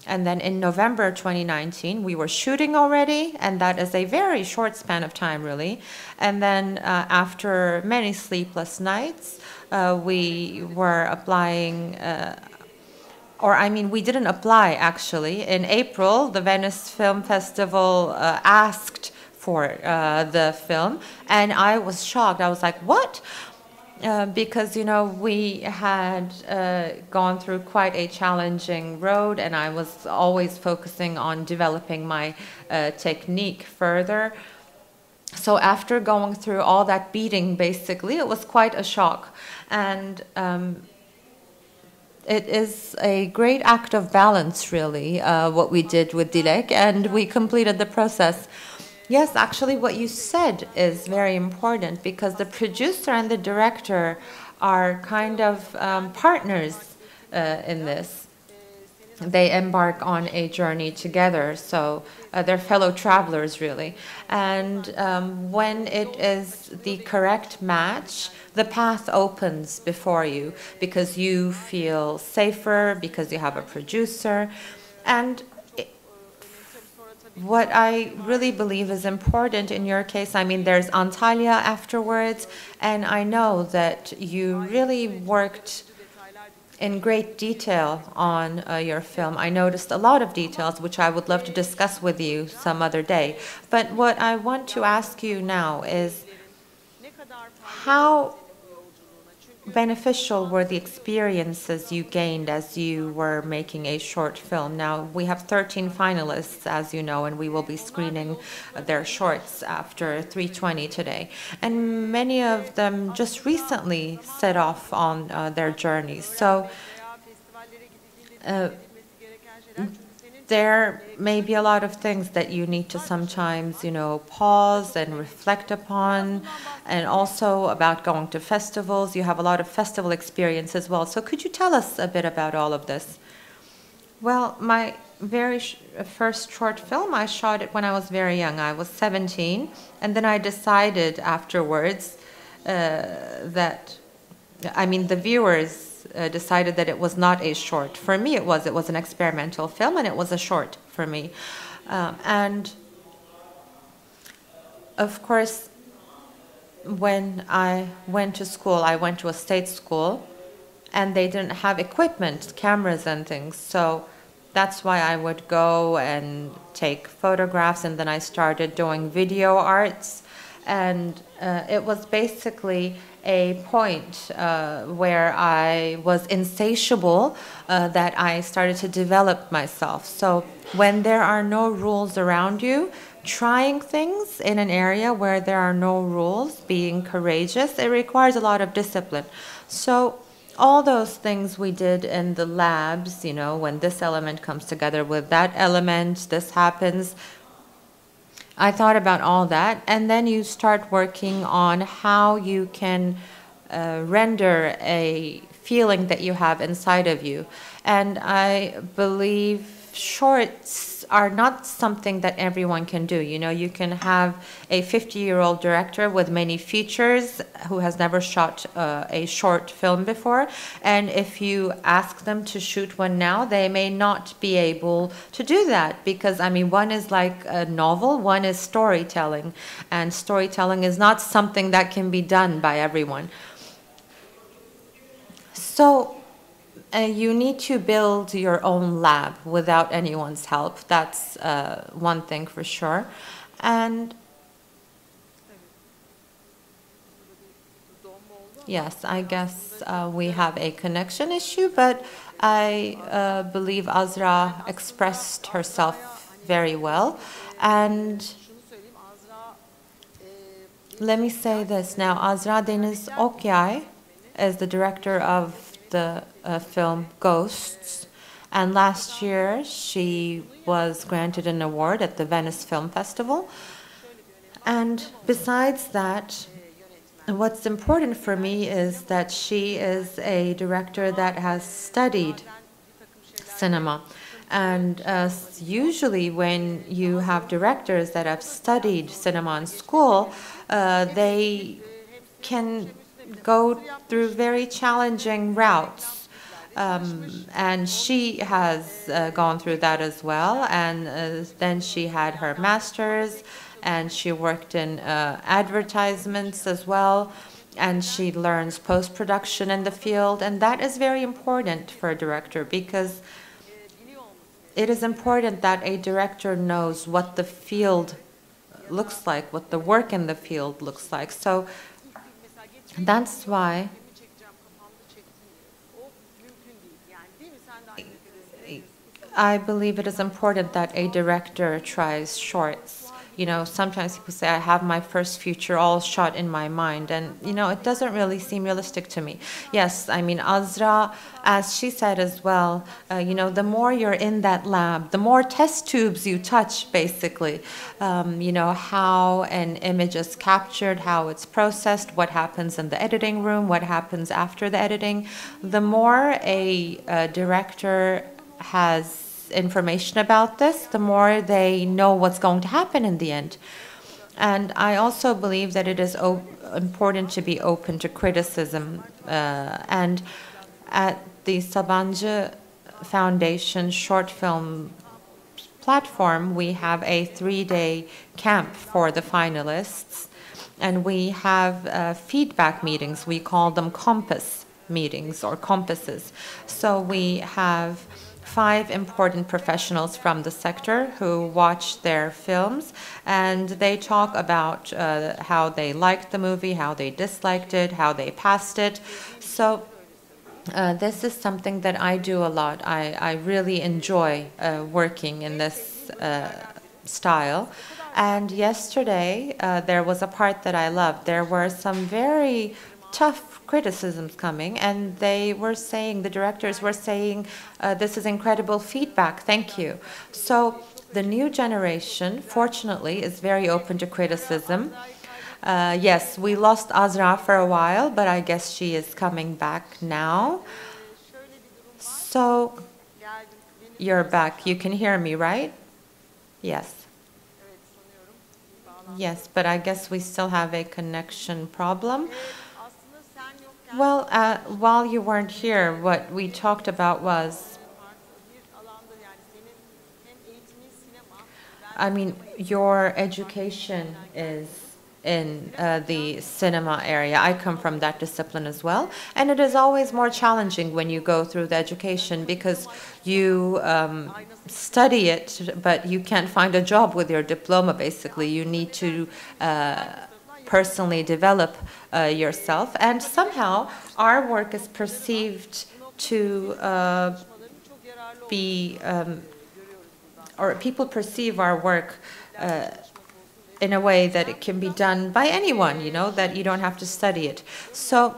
And then in November 2019, we were shooting already, and that is a very short span of time, really. And then after many sleepless nights, we were applying, or I mean, we didn't apply, actually. In April, the Venice Film Festival asked for the film, and I was shocked. I was like, what? Because, you know, we had gone through quite a challenging road, and I was always focusing on developing my technique further. So after going through all that beating, basically, it was quite a shock. And it is a great act of balance, really, what we did with Dilek, and we completed the process. Yes, actually what you said is very important, because the producer and the director are kind of partners in this. They embark on a journey together, so they're fellow travelers, really. And when it is the correct match, the path opens before you, because you feel safer, because you have a producer. And what I really believe is important in your case, I mean, there's Antalya afterwards, and I know that you really worked in great detail on your film. I noticed a lot of details, which I would love to discuss with you some other day. But what I want to ask you now is, how beneficial were the experiences you gained as you were making a short film? Now, we have 13 finalists, as you know, and we will be screening their shorts after 3:20 today. And many of them just recently set off on their journeys. So there may be a lot of things that you need to sometimes, you know, pause and reflect upon, and also about going to festivals. You have a lot of festival experience as well. So could you tell us a bit about all of this? Well, my very first short film, I shot it when I was very young. I was 17, and then I decided afterwards that, I mean, the viewers decided that it was not a short. For me, it was an experimental film, and it was a short for me. And of course, when I went to school, I went to a state school, and they didn't have equipment, cameras and things. So that's why I would go and take photographs, and then I started doing video arts. And it was basically a point where I was insatiable, that I started to develop myself. So when there are no rules around you, trying things in an area where there are no rules, being courageous, it requires a lot of discipline. So all those things we did in the labs, you know, when this element comes together with that element, this happens. I thought about all that, and then you start working on how you can render a feeling that you have inside of you. And I believe shorts are not something that everyone can do. You know, you can have a 50-year-old director with many features who has never shot a short film before, and if you ask them to shoot one now, they may not be able to do that, because, I mean, one is like a novel, one is storytelling, and storytelling is not something that can be done by everyone. So you need to build your own lab without anyone's help. That's one thing for sure. And Yes, I guess we have a connection issue, but I believe Azra expressed herself very well. And Şunu söyleyeyim, Azra let me say this now. Azra Deniz Okyay is the director of the film Ghosts. And last year, she was granted an award at the Venice Film Festival. And besides that, what's important for me is that she is a director that has studied cinema. And usually when you have directors that have studied cinema in school, they can go through very challenging routes. And she has gone through that as well. And then she had her master's, and she worked in advertisements as well. And she learns post-production in the field. And that is very important for a director, because it is important that a director knows what the field looks like, what the work in the field looks like. So that's why I believe it is important that a director tries shorts. You know, sometimes people say, I have my first feature all shot in my mind. And, you know, it doesn't really seem realistic to me. Yes, I mean, Azra, as she said as well, you know, the more you're in that lab, the more test tubes you touch, basically. You know, how an image is captured, how it's processed, what happens in the editing room, what happens after the editing. The more a director has information about this, the more they know what's going to happen in the end. And I also believe that it is important to be open to criticism. And at the Sabancı Foundation short film platform, we have a 3-day camp for the finalists. And we have feedback meetings. We call them compass meetings or compasses. So we have 5 important professionals from the sector who watch their films, and they talk about how they liked the movie, how they disliked it, how they passed it. So this is something that I do a lot. I really enjoy working in this style. And yesterday, there was a part that I loved. There were some very tough criticisms coming, and they were saying, the directors were saying, this is incredible feedback, thank you. So the new generation, fortunately, is very open to criticism. Yes, we lost Azra for a while, but I guess she is coming back now. So you're back. You can hear me, right? Yes. Yes, but I guess we still have a connection problem. Well, while you weren't here, what we talked about was, I mean, your education is in the cinema area. I come from that discipline as well. And it is always more challenging when you go through the education, because you study it, but you can't find a job with your diploma, basically. You need to personally develop yourself, and somehow our work is perceived to be, or people perceive our work in a way that it can be done by anyone, you know, that you don't have to study it. So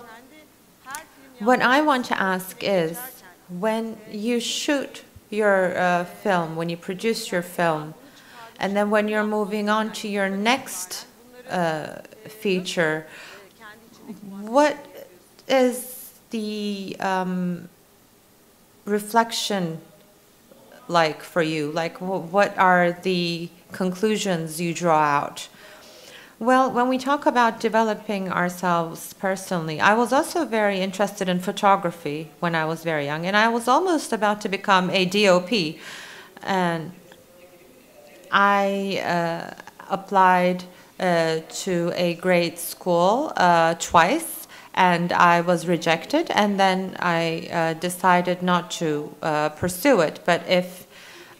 what I want to ask is, when you shoot your film, when you produce your film, and then when you're moving on to your next feature, what is the reflection like for you? Like, what are the conclusions you draw out? Well, when we talk about developing ourselves personally, I was also very interested in photography when I was very young, and I was almost about to become a DOP, and I applied to a grade school twice, and I was rejected, and then I decided not to pursue it. But if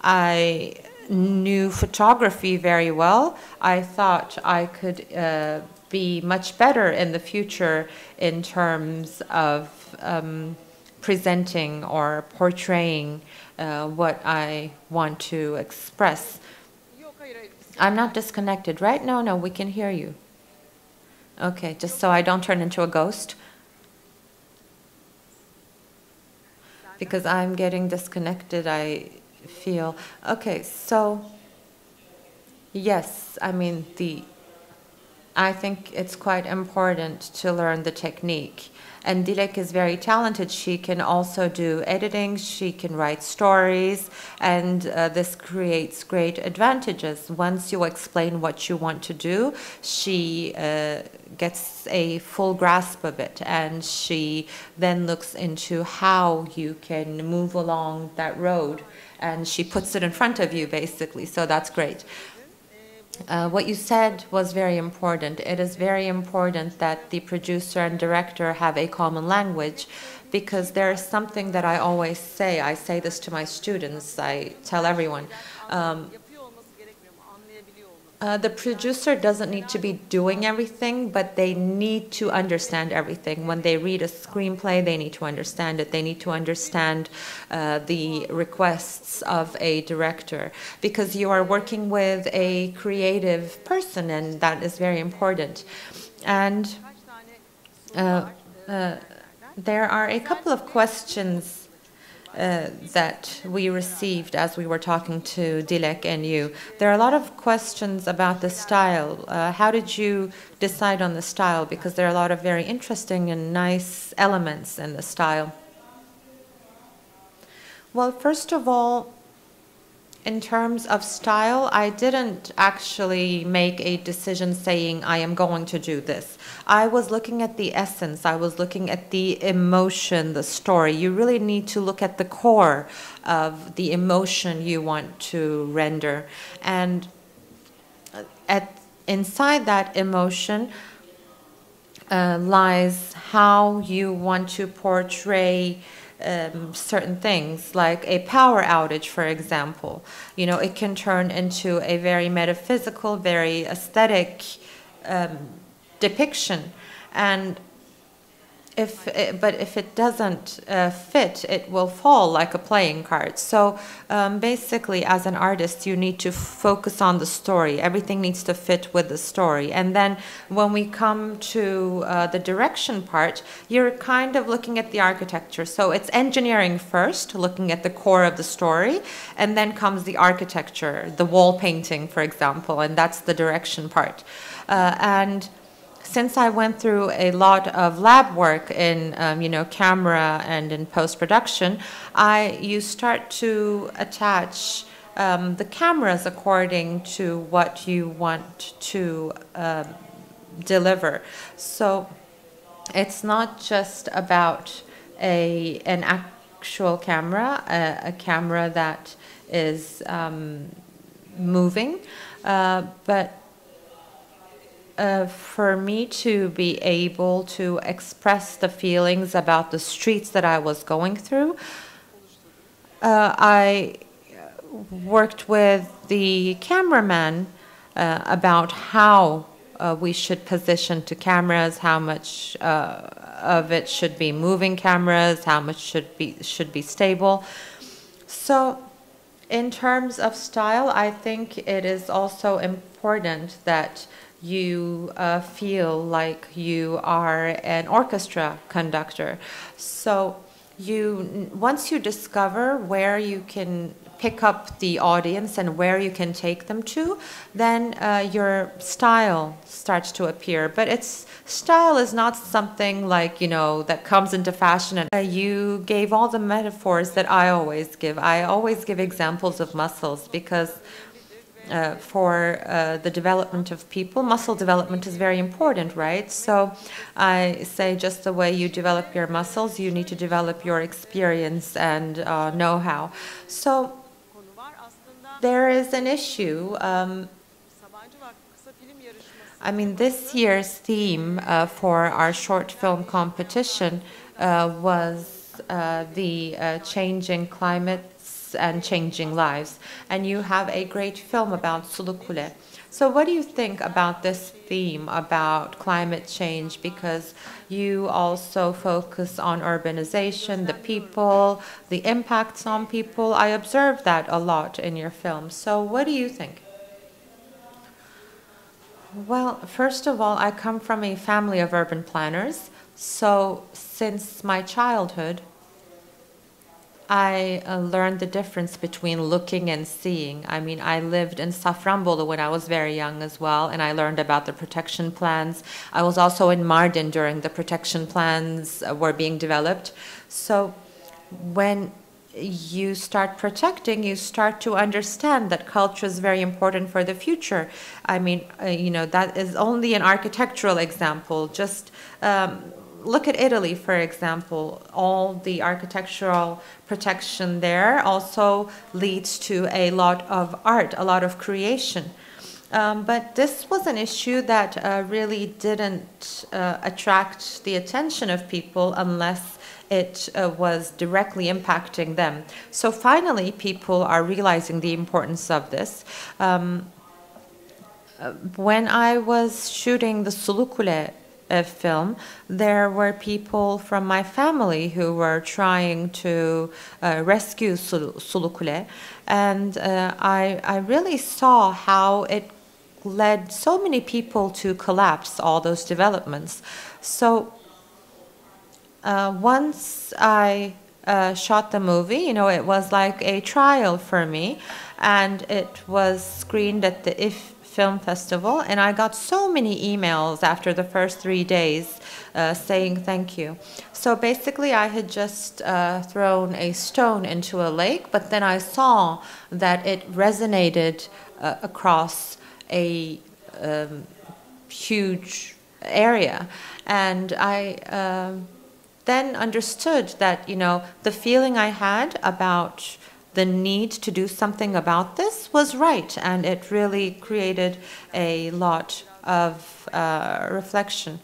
I knew photography very well. I thought I could be much better in the future in terms of presenting or portraying what I want to express. I'm not disconnected, right? No, no, we can hear you. Okay, just so I don't turn into a ghost. Because I'm getting disconnected, I feel. Okay, so yes, I mean, I think it's quite important to learn the technique. And Dilek is very talented. She can also do editing, she can write stories, and this creates great advantages. Once you explain what you want to do, she gets a full grasp of it, and she then looks into how you can move along that road, and she puts it in front of you, basically, so that's great. What you said was very important. It is very important that the producer and director have a common language, because there's something that I always say. I say this to my students. I tell everyone. The producer doesn't need to be doing everything, but they need to understand everything. When they read a screenplay, they need to understand it. They need to understand the requests of a director, because you are working with a creative person, and that is very important. And there are a couple of questions that we received as we were talking to Dilek and you. There are a lot of questions about the style. How did you decide on the style? Because there are a lot of very interesting and nice elements in the style. Well, first of all, in terms of style, I didn't actually make a decision saying I am going to do this. I was looking at the essence. I was looking at the emotion, the story. You really need to look at the core of the emotion you want to render. And inside that emotion lies how you want to portray certain things, like a power outage, for example. You know, it can turn into a very metaphysical, very aesthetic depiction, and if it doesn't fit, it will fall like a playing card. So basically, as an artist, you need to focus on the story. Everything needs to fit with the story. And then when we come to the direction part, you're kind of looking at the architecture. So it's engineering first, looking at the core of the story, and then comes the architecture, the wall painting, for example, and that's the direction part. And since I went through a lot of lab work in, camera and in post-production, you start to attach the cameras according to what you want to deliver. So it's not just about an actual camera, a camera that is moving, but for me to be able to express the feelings about the streets that I was going through, I worked with the cameraman about how we should position to cameras, how much of it should be moving cameras, how much should be stable. So in terms of style, I think it is also important that you feel like you are an orchestra conductor. So once you discover where you can pick up the audience and where you can take them to, then your style starts to appear. But style is not something like, that comes into fashion. And you gave all the metaphors that I always give. I always give examples of muscles, because for the development of people, muscle development is very important, right? So I say, just the way you develop your muscles, you need to develop your experience and know-how. So there is an issue. This year's theme for our short film competition was the changing climates hearts and changing lives. And you have a great film about Sulukule. So what do you think about this theme about climate change? Because you also focus on urbanization, the people, the impacts on people. I observed that a lot in your film. So what do you think? Well, first of all, I come from a family of urban planners. So since my childhood, I learned the difference between looking and seeing. I mean, I lived in Safranbolu when I was very young as well, and I learned about the protection plans. I was also in Mardin during the protection plans were being developed. So when you start protecting, you start to understand that culture is very important for the future. I mean, you know, that is only an architectural example. Just look at Italy, for example. All the architectural protection there also leads to a lot of art, a lot of creation. But this was an issue that really didn't attract the attention of people unless it was directly impacting them. So finally, people are realizing the importance of this. When I was shooting the Sulukule film, there were people from my family who were trying to rescue Sulukule, and I really saw how it led so many people to collapse all those developments. So once I shot the movie, you know, it was like a trial for me, and it was screened at the IF Film Festival, and I got so many emails after the first 3 days saying thank you. So basically I had just thrown a stone into a lake, but then I saw that it resonated across a huge area, and I then understood that, you know, the feeling I had about the need to do something about this was right, and it really created a lot of reflection.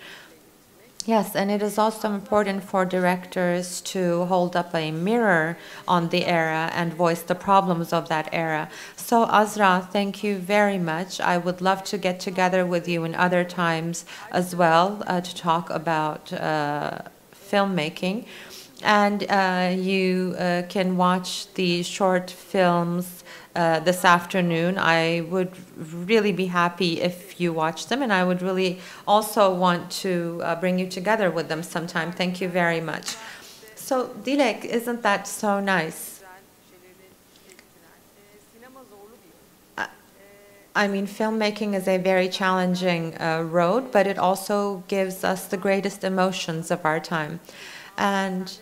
Yes, and it is also important for directors to hold up a mirror on the era and voice the problems of that era. So Azra, thank you very much. I would love to get together with you in other times as well to talk about filmmaking. And you can watch the short films this afternoon. I would really be happy if you watch them, and I would really also want to bring you together with them sometime. Thank you very much. So Dilek, isn't that so nice? I mean, filmmaking is a very challenging road, but it also gives us the greatest emotions of our time. And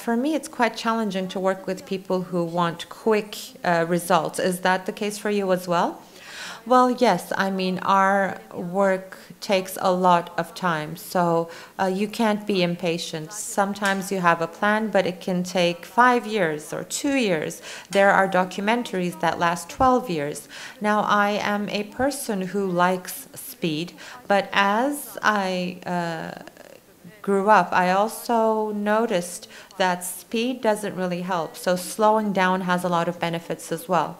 for me, it's quite challenging to work with people who want quick results. Is that the case for you as well? Well, yes. I mean, our work takes a lot of time, so you can't be impatient. Sometimes you have a plan, but it can take 5 years or 2 years. There are documentaries that last 12 years. Now, I am a person who likes speed, but as I grew up, I also noticed that speed doesn't really help. So slowing down has a lot of benefits as well.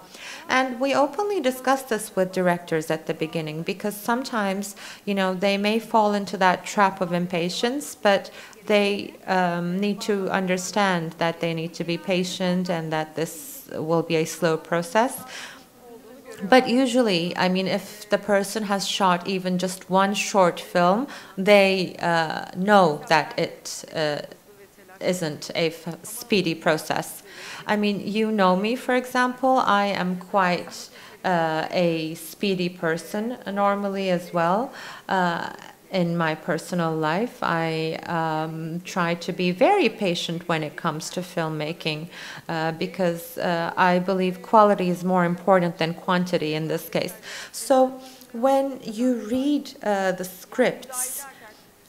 And we openly discussed this with directors at the beginning, because sometimes, you know, they may fall into that trap of impatience, but they need to understand that they need to be patient and that this will be a slow process. But usually, I mean, if the person has shot even just one short film, they know that it isn't a speedy process. I mean, you know me, for example. I am quite a speedy person normally as well. In my personal life, I try to be very patient when it comes to filmmaking because I believe quality is more important than quantity in this case. So when you read the scripts,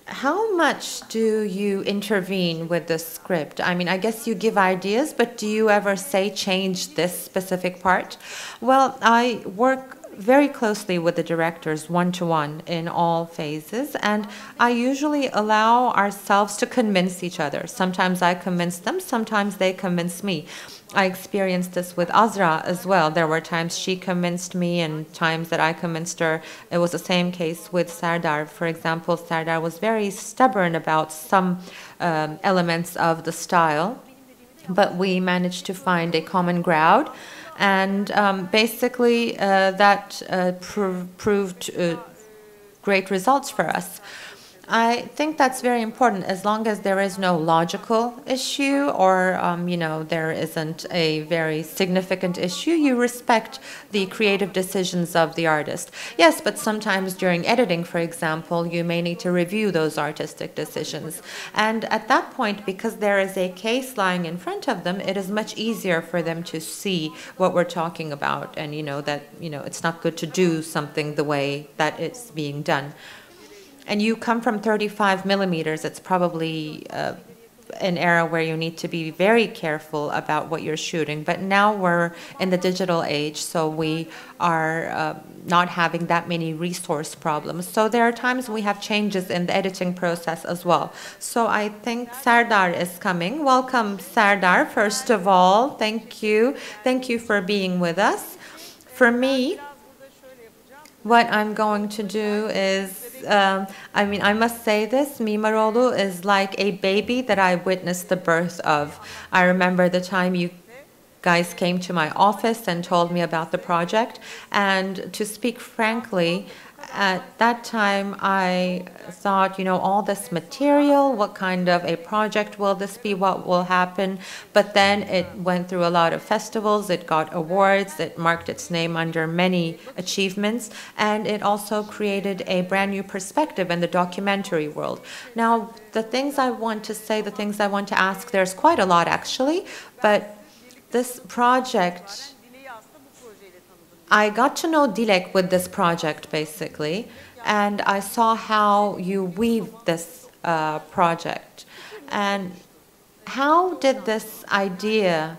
how much do you intervene with the script? I mean, I guess you give ideas, but do you ever say change this specific part? Well, I work very closely with the directors one-to-one in all phases, and I usually allow ourselves to convince each other. Sometimes I convince them, sometimes they convince me. I experienced this with Azra as well. There were times she convinced me and times that I convinced her. It was the same case with Serdar. For example, Serdar was very stubborn about some elements of the style, but we managed to find a common ground. And basically, that proved great results for us. I think that's very important. As long as there is no logical issue or, you know, there isn't a very significant issue, you respect the creative decisions of the artist. Yes, but sometimes during editing, for example, you may need to review those artistic decisions. And at that point, because there is a case lying in front of them, it is much easier for them to see what we're talking about and, you know, that, you know, it's not good to do something the way that it's being done. And you come from 35 millimeters, it's probably an era where you need to be very careful about what you're shooting. But now we're in the digital age, so we are not having that many resource problems. So there are times we have changes in the editing process as well. So I think Serdar is coming. Welcome, Serdar, first of all. Thank you. Thank you for being with us. For me, what I'm going to do is, I mean, I must say this, Mimaroğlu is like a baby that I witnessed the birth of. I remember the time you guys came to my office and told me about the project. And to speak frankly, at that time I thought, you know, all this material, what kind of a project will this be, what will happen? But then it went through a lot of festivals, it got awards, it marked its name under many achievements, and it also created a brand new perspective in the documentary world. Now, the things I want to say, the things I want to ask, there's quite a lot actually, but this project, I got to know Dilek with this project basically, and I saw how you weave this project. And how did this idea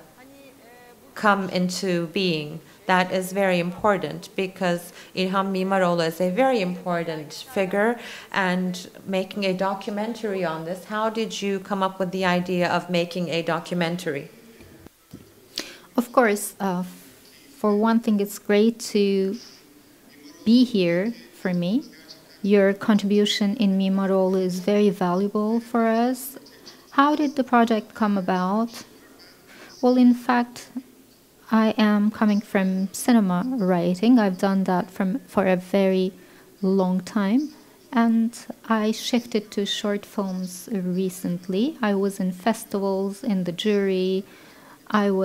come into being? That is very important because İlhan Mimaroğlu is a very important figure, and making a documentary on this, how did you come up with the idea of making a documentary? Of course, for one thing, it's great to be here for me. Your contribution in Mimaroğlu is very valuable for us. How did the project come about? Well, in fact, I am coming from cinema writing. I've done that for a very long time. And I shifted to short films recently. I was in festivals, in the jury. I'm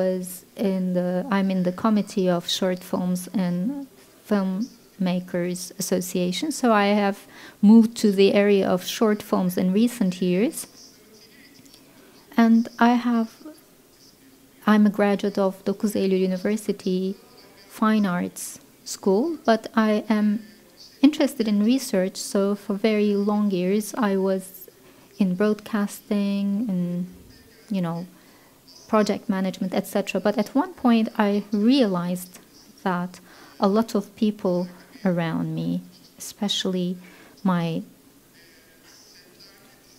in the committee of short films and filmmakers association. So I have moved to the area of short films in recent years. And I'm a graduate of 9 Eylül University Fine Arts School, but I am interested in research. So for very long years I was in broadcasting and, you know, project management, etc. But at one point I realized that a lot of people around me, especially my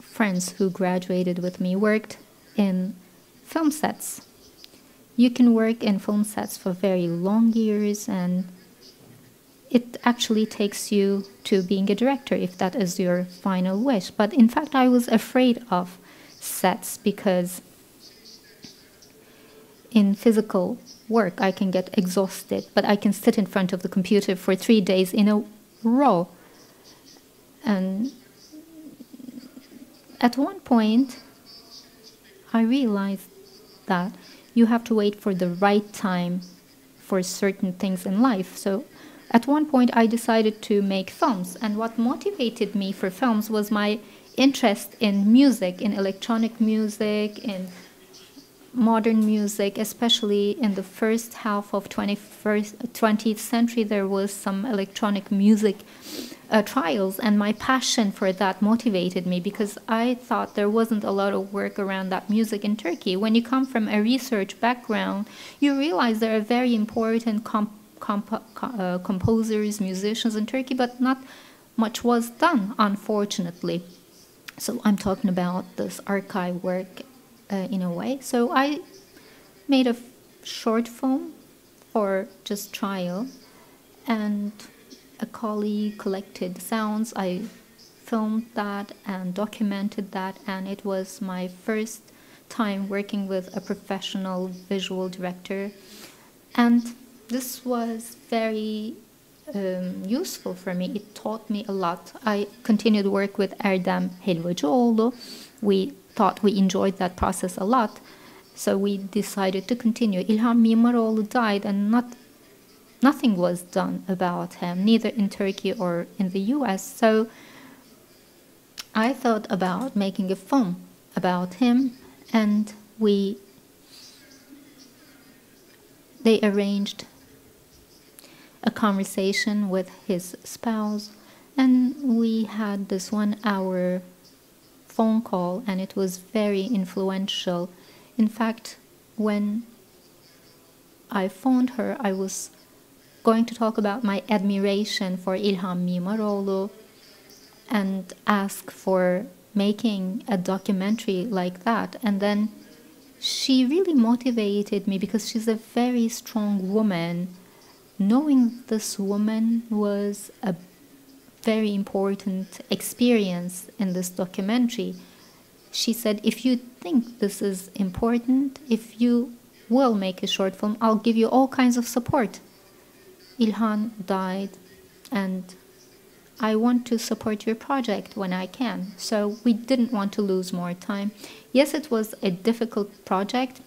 friends who graduated with me, worked in film sets. You can work in film sets for very long years, and it actually takes you to being a director if that is your final wish. But in fact, I was afraid of sets because in physical work, I can get exhausted, but I can sit in front of the computer for 3 days in a row. And at one point, I realized that you have to wait for the right time for certain things in life. So at one point, I decided to make films. And what motivated me for films was my interest in music, in electronic music, in modern music, especially in the first half of 20th century. There was some electronic music trials, and my passion for that motivated me because I thought there wasn't a lot of work around that music in Turkey. When you come from a research background, you realize there are very important composers, musicians in Turkey, but not much was done, unfortunately. So I'm talking about this archive work in a way. So I made a short film for just trial, and a colleague collected sounds. I filmed that and documented that, and it was my first time working with a professional visual director, and this was very useful for me. It taught me a lot. I continued work with Erdem Helvacıoğlu. We thought we enjoyed that process a lot, so we decided to continue. İlhan Mimaroğlu died, and nothing was done about him, neither in Turkey or in the US. So I thought about making a film about him, and they arranged a conversation with his spouse, and we had this 1 hour phone call, and it was very influential. In fact, when I phoned her, I was going to talk about my admiration for İlhan Mimaroğlu and ask for making a documentary like that. And then she really motivated me because she's a very strong woman. Knowing this woman was a very important experience in this documentary. She said, if you think this is important, if you will make a short film, I'll give you all kinds of support. İlhan died, and I want to support your project when I can. So we didn't want to lose more time. Yes, it was a difficult project.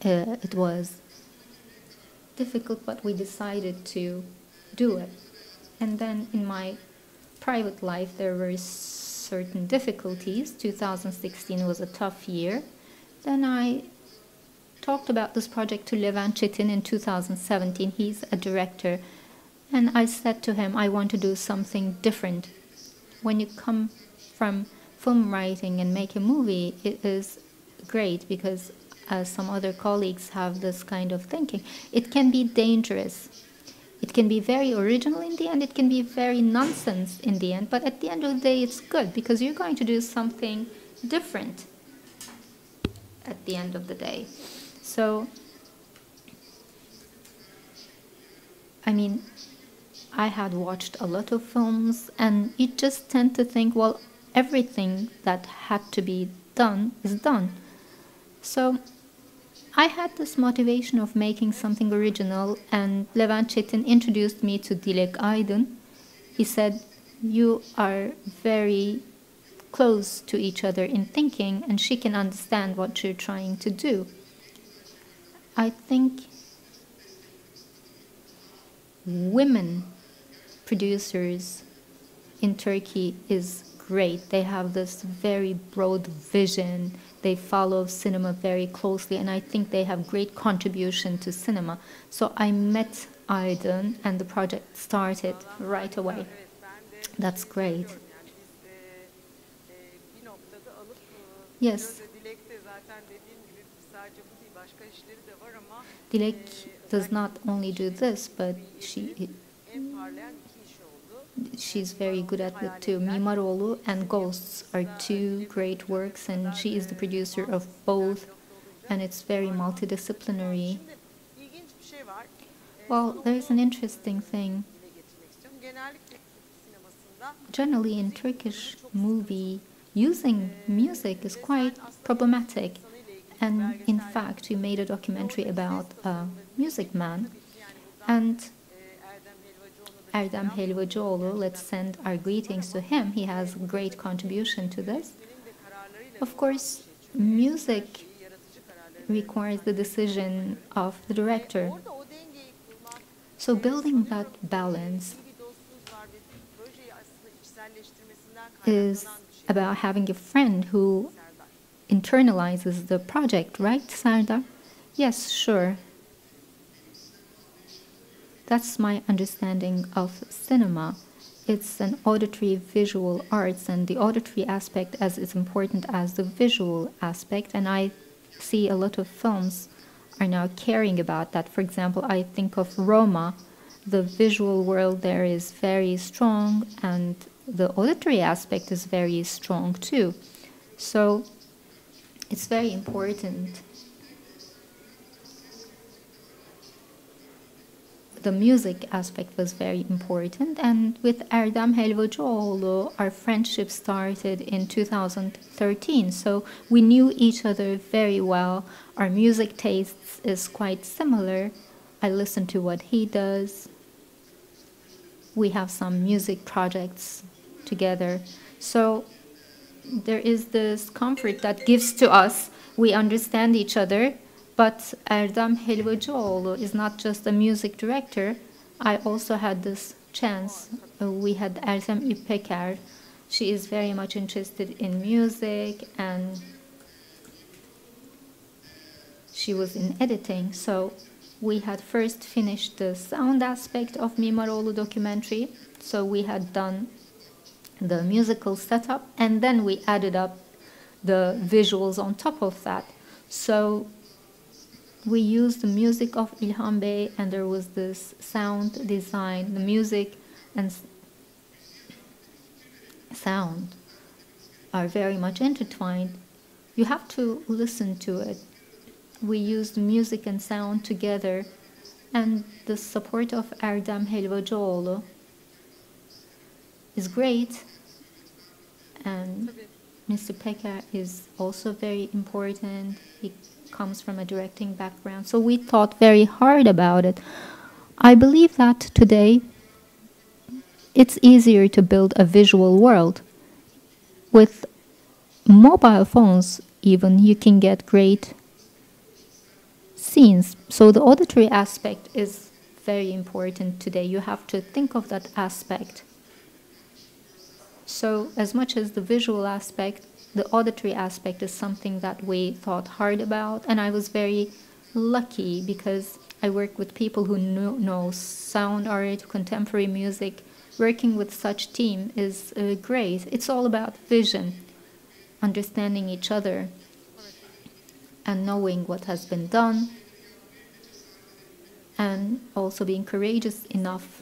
It was difficult, but we decided to do it. And then in my private life, there were certain difficulties. 2016 was a tough year. Then I talked about this project to Levent Çetin in 2017. He's a director. And I said to him, I want to do something different. When you come from film writing and make a movie, it is great because some other colleagues have this kind of thinking. It can be dangerous. It can be very original in the end. It can be very nonsense in the end. But at the end of the day, it's good because you're going to do something different at the end of the day. So, I mean, I had watched a lot of films, and you just tend to think, well, everything that had to be done is done. So I had this motivation of making something original, and Levent Çetin introduced me to Dilek Aydın. He said, you are very close to each other in thinking, and she can understand what you're trying to do. I think women producers in Turkey is great. They have this very broad vision. They follow cinema very closely, and I think they have great contribution to cinema. So I met Aydın, and the project started right away. That's great. Yes. Dilek does not only do this, but she's very good at it too. Mimaroğlu and Ghosts are two great works, and she is the producer of both, and it's very multidisciplinary. Well, there's an interesting thing. Generally in Turkish movie, using music is quite problematic. And in fact, we made a documentary about a music man, and Erdem Helvacıoğlu, let's send our greetings to him. He has a great contribution to this. Of course, music requires the decision of the director. So building that balance is about having a friend who internalizes the project, right, Serdar? Yes, sure. That's my understanding of cinema. It's an auditory visual arts, and the auditory aspect as important as the visual aspect. And I see a lot of films are now caring about that. For example, I think of Roma. The visual world there is very strong, and the auditory aspect is very strong too. So it's very important. The music aspect was very important, and with Erdem Helvacıoğlu, our friendship started in 2013, so we knew each other very well. Our music tastes is quite similar. I listen to what he does. We have some music projects together, so there is this comfort that gives to us. We understand each other. But Erdem Helvacıoğlu is not just a music director. I also had this chance. We had Ertem İpeker. She is very much interested in music, and she was in editing. So we had first finished the sound aspect of Mimaroğlu documentary. So we had done the musical setup, and then we added up the visuals on top of that. So we used the music of İlhan Bey, and there was this sound design. The music and sound are very much intertwined. You have to listen to it. We used music and sound together, and the support of Erdem Helvacıoğlu is great, and Mr. Peker is also very important. He comes from a directing background, so we thought very hard about it. I believe that today it's easier to build a visual world. With mobile phones even, you can get great scenes. So the auditory aspect is very important today. You have to think of that aspect. So as much as the visual aspect, the auditory aspect is something that we thought hard about, and I was very lucky because I work with people who know sound art, contemporary music. Working with such team is great. It's all about vision, understanding each other, and knowing what has been done, and also being courageous enough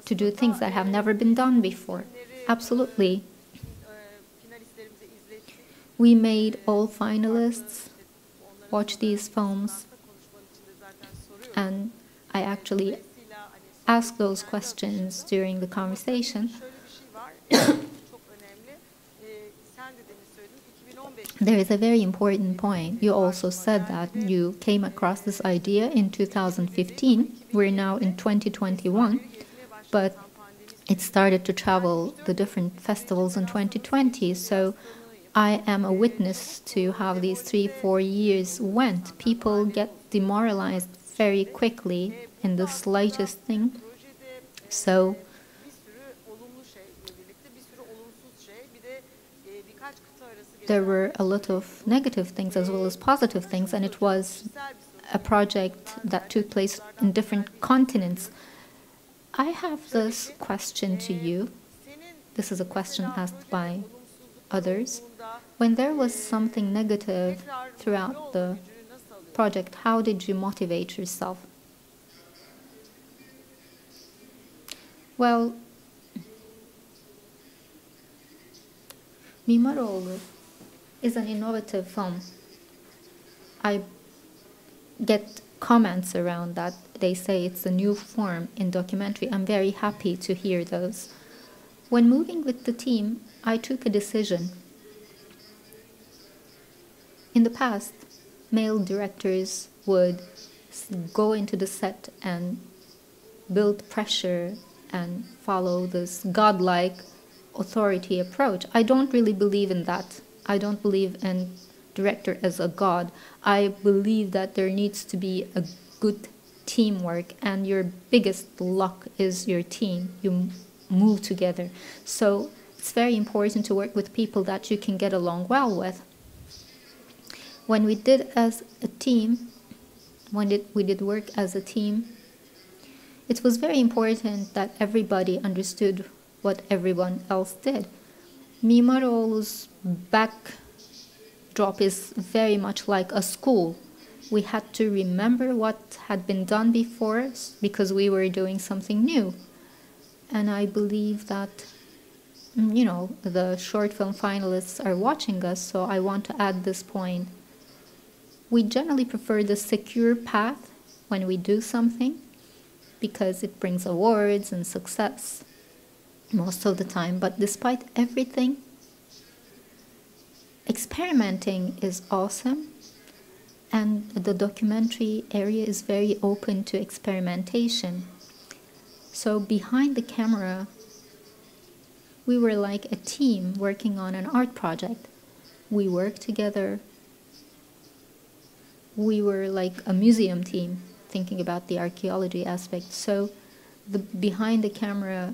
to do things that have never been done before. Absolutely. We made all finalists watch these films, and I actually asked those questions during the conversation. There is a very important point. You also said that you came across this idea in 2015. We're now in 2021, but it started to travel the different festivals in 2020, so I am a witness to how these 3-4 years went. People get demoralized very quickly in the slightest thing. So there were a lot of negative things as well as positive things, and it was a project that took place in different continents. I have this question to you. This is a question asked by others. When there was something negative throughout the project, how did you motivate yourself? Well, Mimaroğlu is an innovative film. I get comments around that. They say it's a new form in documentary. I'm very happy to hear those. When moving with the team, I took a decision. In the past, male directors would go into the set and build pressure and follow this godlike authority approach. I don't really believe in that. I don't believe in director as a god. I believe that there needs to be a good teamwork, and your biggest luck is your team. You move together. So it's very important to work with people that you can get along well with. When we did as a team, we did work as a team, it was very important that everybody understood what everyone else did. Mimaroğlu's backdrop is very much like a school. we had to remember what had been done before because we were doing something new. And I believe that, you know, the short film finalists are watching us, so I want to add this point. We generally prefer the secure path when we do something because it brings awards and success most of the time. But despite everything, experimenting is awesome, and the documentary area is very open to experimentation. So behind the camera, we were like a team working on an art project. We worked together. We were like a museum team thinking about the archaeology aspect. So the behind the camera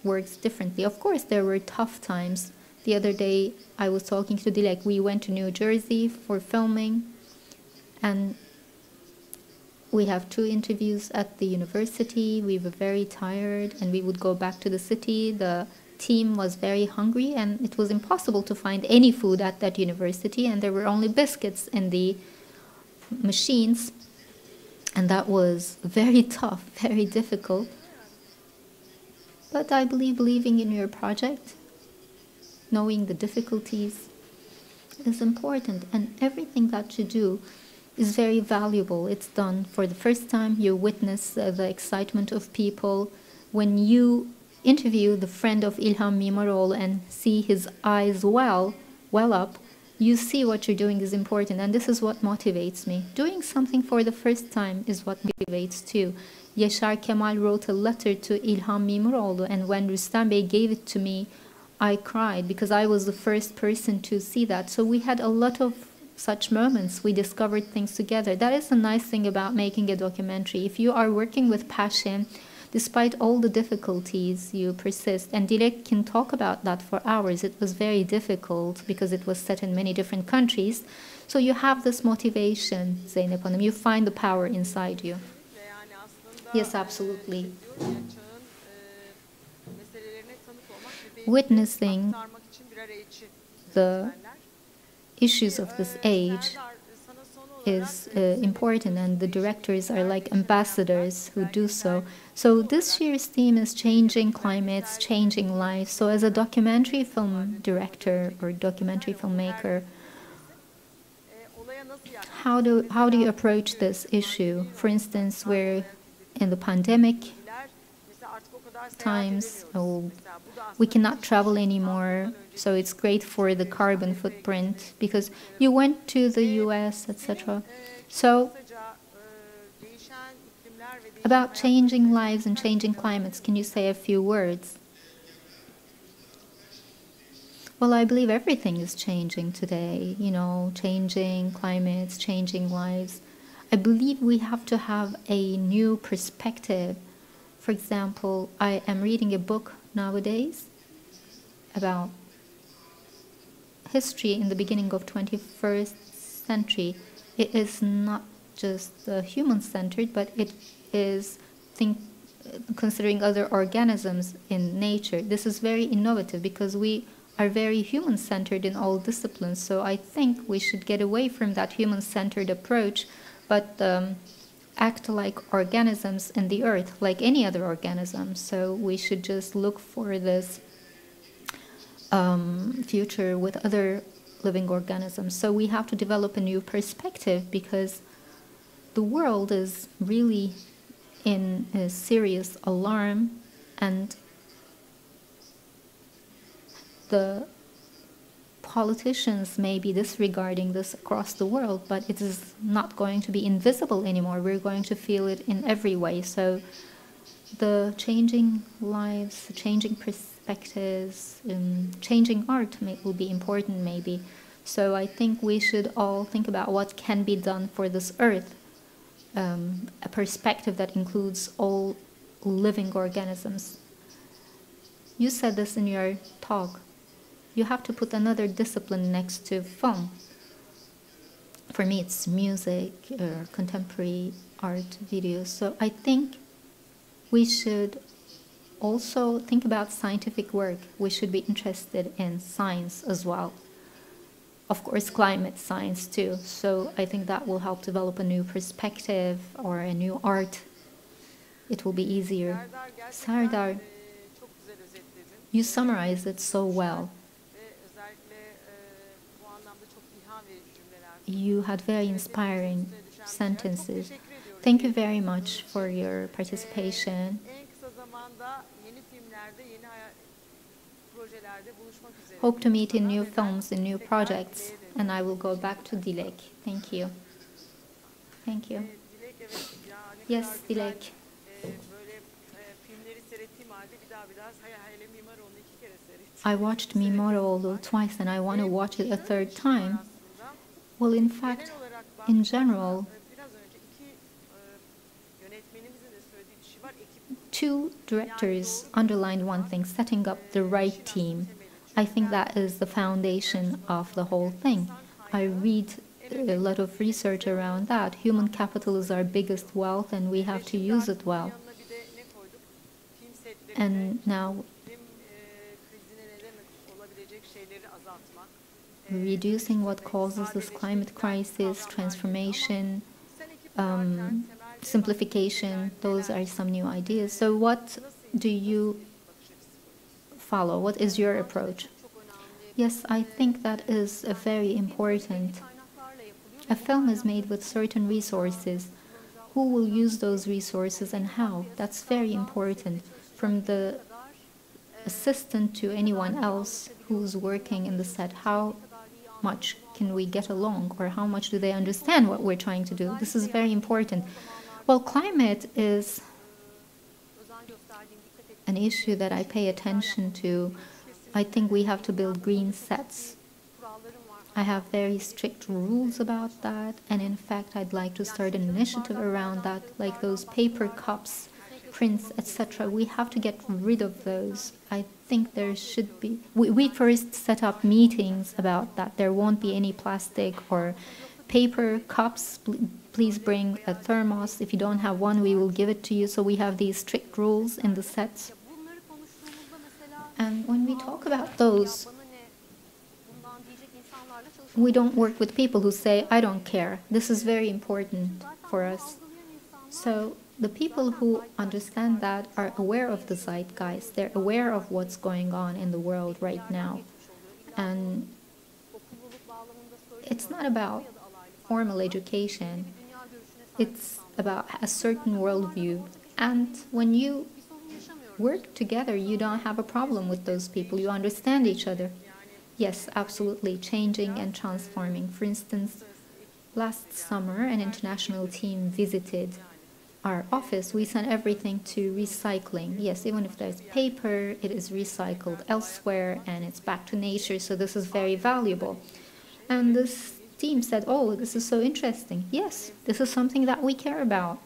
works differently. Of course, there were tough times. The other day, I was talking to Dilek. We went to New Jersey for filming, and we have 2 interviews at the university. We were very tired, and we would go back to the city. The team was very hungry, and it was impossible to find any food at that university, and there were only biscuits in the machines, and that was very tough, very difficult. But I believing in your project, knowing the difficulties is important, and everything that you do is very valuable. It's done for the first time. You witness the excitement of people. When you interview the friend of İlhan Mimaroğlu and see his eyes well up, you see what you're doing is important, and this is what motivates me. Doing something for the first time is what motivates too. Yaşar Kemal wrote a letter to İlhan Mimaroğlu, and when Rüstem Bey gave it to me, I cried because I was the first person to see that. So we had a lot of such moments. We discovered things together. That is the nice thing about making a documentary. If you are working with passion, despite all the difficulties, you persist. And Dilek can talk about that for hours. It was very difficult because it was set in many different countries. So you have this motivation, Zeynep Hanım. You find the power inside you. Yes, absolutely. Witnessing the issues of this age is important, and the directors are like ambassadors who do so. So this year's theme is changing climates, changing lives. So as a documentary film director or documentary filmmaker, how do you approach this issue? For instance, we're in the pandemic times, we cannot travel anymore, so it's great for the carbon footprint because you went to the US, etc. So about changing lives and changing climates, can you say a few words? Well, I believe everything is changing today, you know, changing climates, changing lives. I believe we have to have a new perspective. For example, I am reading a book nowadays about history in the beginning of 21st century. It is not just human-centered, but it is considering other organisms in nature. This is very innovative because we are very human-centered in all disciplines. So I think we should get away from that human-centered approach, but act like organisms in the earth, like any other organism. So we should just look for this future with other living organisms. So we have to develop a new perspective because the world is really in a serious alarm, and the politicians may be disregarding this across the world, but it is not going to be invisible anymore. We're going to feel it in every way. So the changing lives, the changing perspectives, changing art will be important maybe. So I think we should all think about what can be done for this earth, a perspective that includes all living organisms. You said this in your talk. You have to put another discipline next to film. For me, it's music or contemporary art videos. So I think we should also think about scientific work. We should be interested in science as well. of course, climate science too. So I think that will help develop a new perspective or a new art. It will be easier. Serdar, çok güzel özetledin. you summarized it so well. Ve özellikle bu anlamda çok ilham verici cümleler. You had very inspiring sentences. Thank you very much for your participation. En kısa zamanda yeni filmlerde, yeni projelerde buluşmak üzere. Hope to meet in new films, in new projects. And I will go back to Dilek. Thank you. Thank you. Dilek, evet ya ne Yes, kadar güzel, Dilek. böyle filmleri seyrettiğim halde bir daha hele Mimaroğlu'nu 2 kere seyrettim. I watched Mimaroğlu twice and I want to watch it a third time. Well, in fact, in general, Biraz önce 2 yönetmenimizin de söylediği bir şey var. Ekip two directors underlined one thing, setting up the right team. I think that is the foundation of the whole thing. I read a lot of research around that. Human capital is our biggest wealth and we have to use it well. yanına bir de ne koyduk? Film setlerinde And now film krizine neden olabilecek şeyleri azaltmak. reducing what causes this climate crisis, transformation, simplification, those are some new ideas. So what do you follow? What is your approach? Yes, I think that is a very important. A film is made with certain resources. Who will use those resources and how? That's very important. From the assistant to anyone else who's working in the set, how much can we get along, or how much do they understand what we're trying to do? This is very important. Well, climate is an issue that I pay attention to. I think we have to build green sets. I have very strict rules about that, and in fact I'd like to start an initiative around that, like those paper cups, prints, etc. We have to get rid of those. I think there should be... We first set up meetings about that. There won't be any plastic or paper cups. Please bring a thermos. If you don't have one, we will give it to you. So we have these strict rules in the sets. And when we talk about those, we don't work with people who say, I don't care. This is very important for us. So the people who understand that are aware of the zeitgeist. They're aware of what's going on in the world right now. And it's not about formal education. It's about a certain worldview. And when you work together, you don't have a problem with those people. You understand each other. Yes, absolutely, changing and transforming. For instance, last summer, an international team visited our office. We sent everything to recycling. Yes, even if there's paper, it is recycled elsewhere and it's back to nature, so this is very valuable. And this team said, oh, this is so interesting. Yes, this is something that we care about.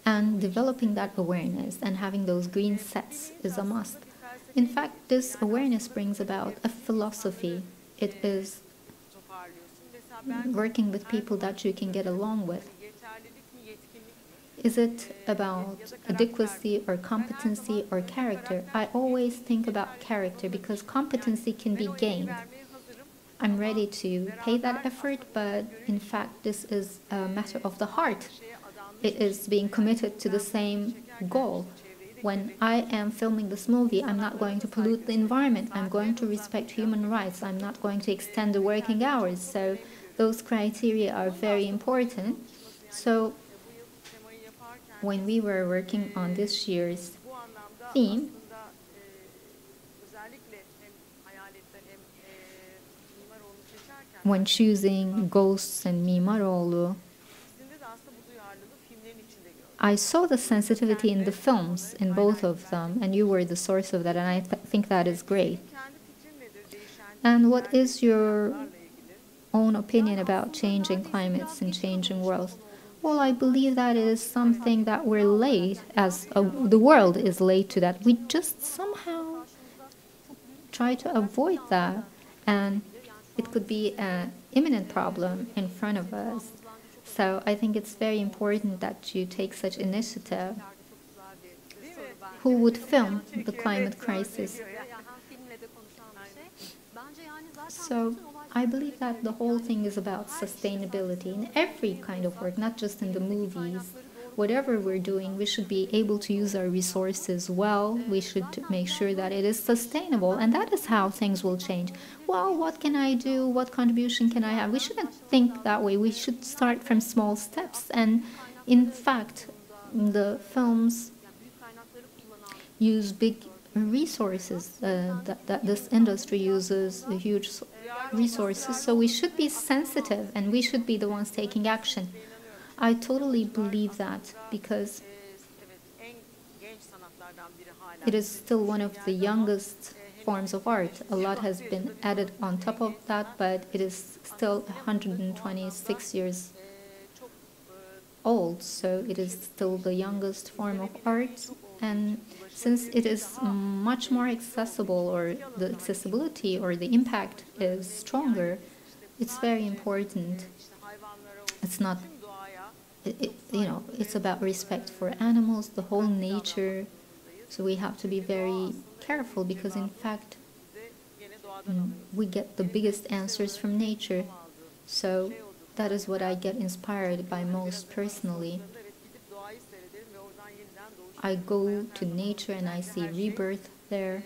And developing that awareness and having those green sets is a must. In fact, this awareness brings about a philosophy. It is working with people that you can get along with. Is it about adequacy or competency or character? I always think about character because competency can be gained. I'm ready to pay that effort, but in fact, this is a matter of the heart. It is being committed to the same goal. When I am filming this movie, I'm not going to pollute the environment. I'm going to respect human rights. I'm not going to extend the working hours. So those criteria are very important. So when we were working on this year's theme, when choosing Ghosts and Mimaroğlu, I saw the sensitivity in the films, in both of them, and you were the source of that, and I think that is great. And what is your own opinion about changing climates and changing worlds? Well, I believe that it is something that we're late, as the world is late to that. We just somehow try to avoid that, and it could be an imminent problem in front of us. So I think it's very important that you take such initiative. Who would film the climate crisis? So I believe that the whole thing is about sustainability in every kind of work, not just in the movies. Whatever we're doing, we should be able to use our resources well. We should make sure that it is sustainable, and that is how things will change. Well, what can I do? What contribution can I have? We shouldn't think that way. We should start from small steps. And in fact, the films use big resources. That this industry uses huge resources. So we should be sensitive, and we should be the ones taking action. I totally believe that, because it is still one of the youngest forms of art. A lot has been added on top of that, but it is still 126 years old, so it is still the youngest form of art. And since it is much more accessible, or the accessibility or the impact is stronger, it's very important. It's not, it's about respect for animals, the whole nature. So we have to be very careful, because in fact, we get the biggest answers from nature. So that is what I get inspired by most personally. I go to nature and I see rebirth there.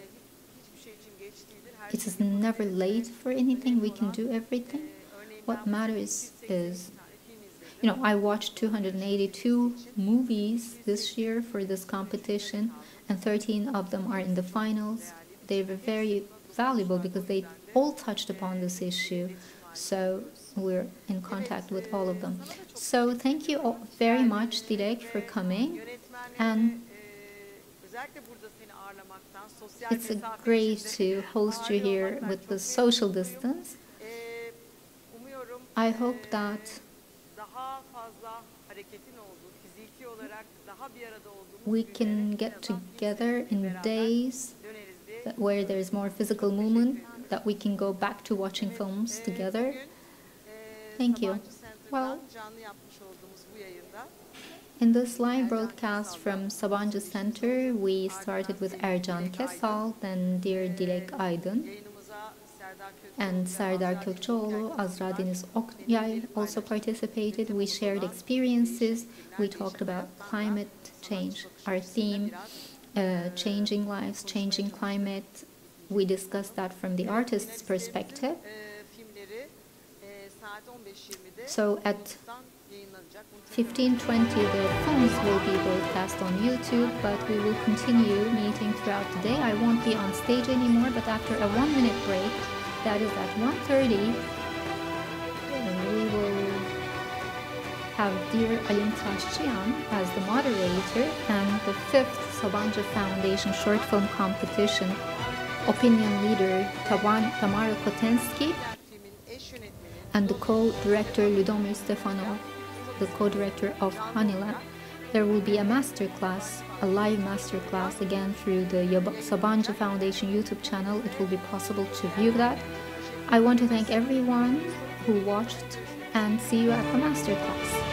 It is never late for anything. We can do everything. What matters is, I watched 282 movies this year for this competition, and 13 of them are in the finals. They were very valuable because they all touched upon this issue. So we're in contact with all of them. So thank you all very much, Dilek, for coming. And it's great to host you here with the social distance. I hope that we can get together in days where there's more physical movement, that we can go back to watching films together. Thank you. Well, in this live broadcast from Sabancı Center, we started with Ercan Kesal, then dear Dilek Aydın, and Serdar Kökçeoğlu. Azra Deniz Okyay also participated. We shared experiences. We talked about climate change. Our theme, changing lives, changing climate. We discussed that from the artist's perspective. So at 15:20, the films will be broadcast on YouTube, but we will continue meeting throughout the day. I won't be on stage anymore, but after a 1-minute break, that is at 1:30, we will have dear Alim Taşçıyan as the moderator, and the 5th Sabancı Foundation short film competition opinion leader Tamara Kotensky, and the co-director Ludomir Stefanov, the co-director of Honeyland. There will be a masterclass, a live masterclass, again through the Sabancı Foundation YouTube channel. It will be possible to view that. I want to thank everyone who watched, and see you at the masterclass.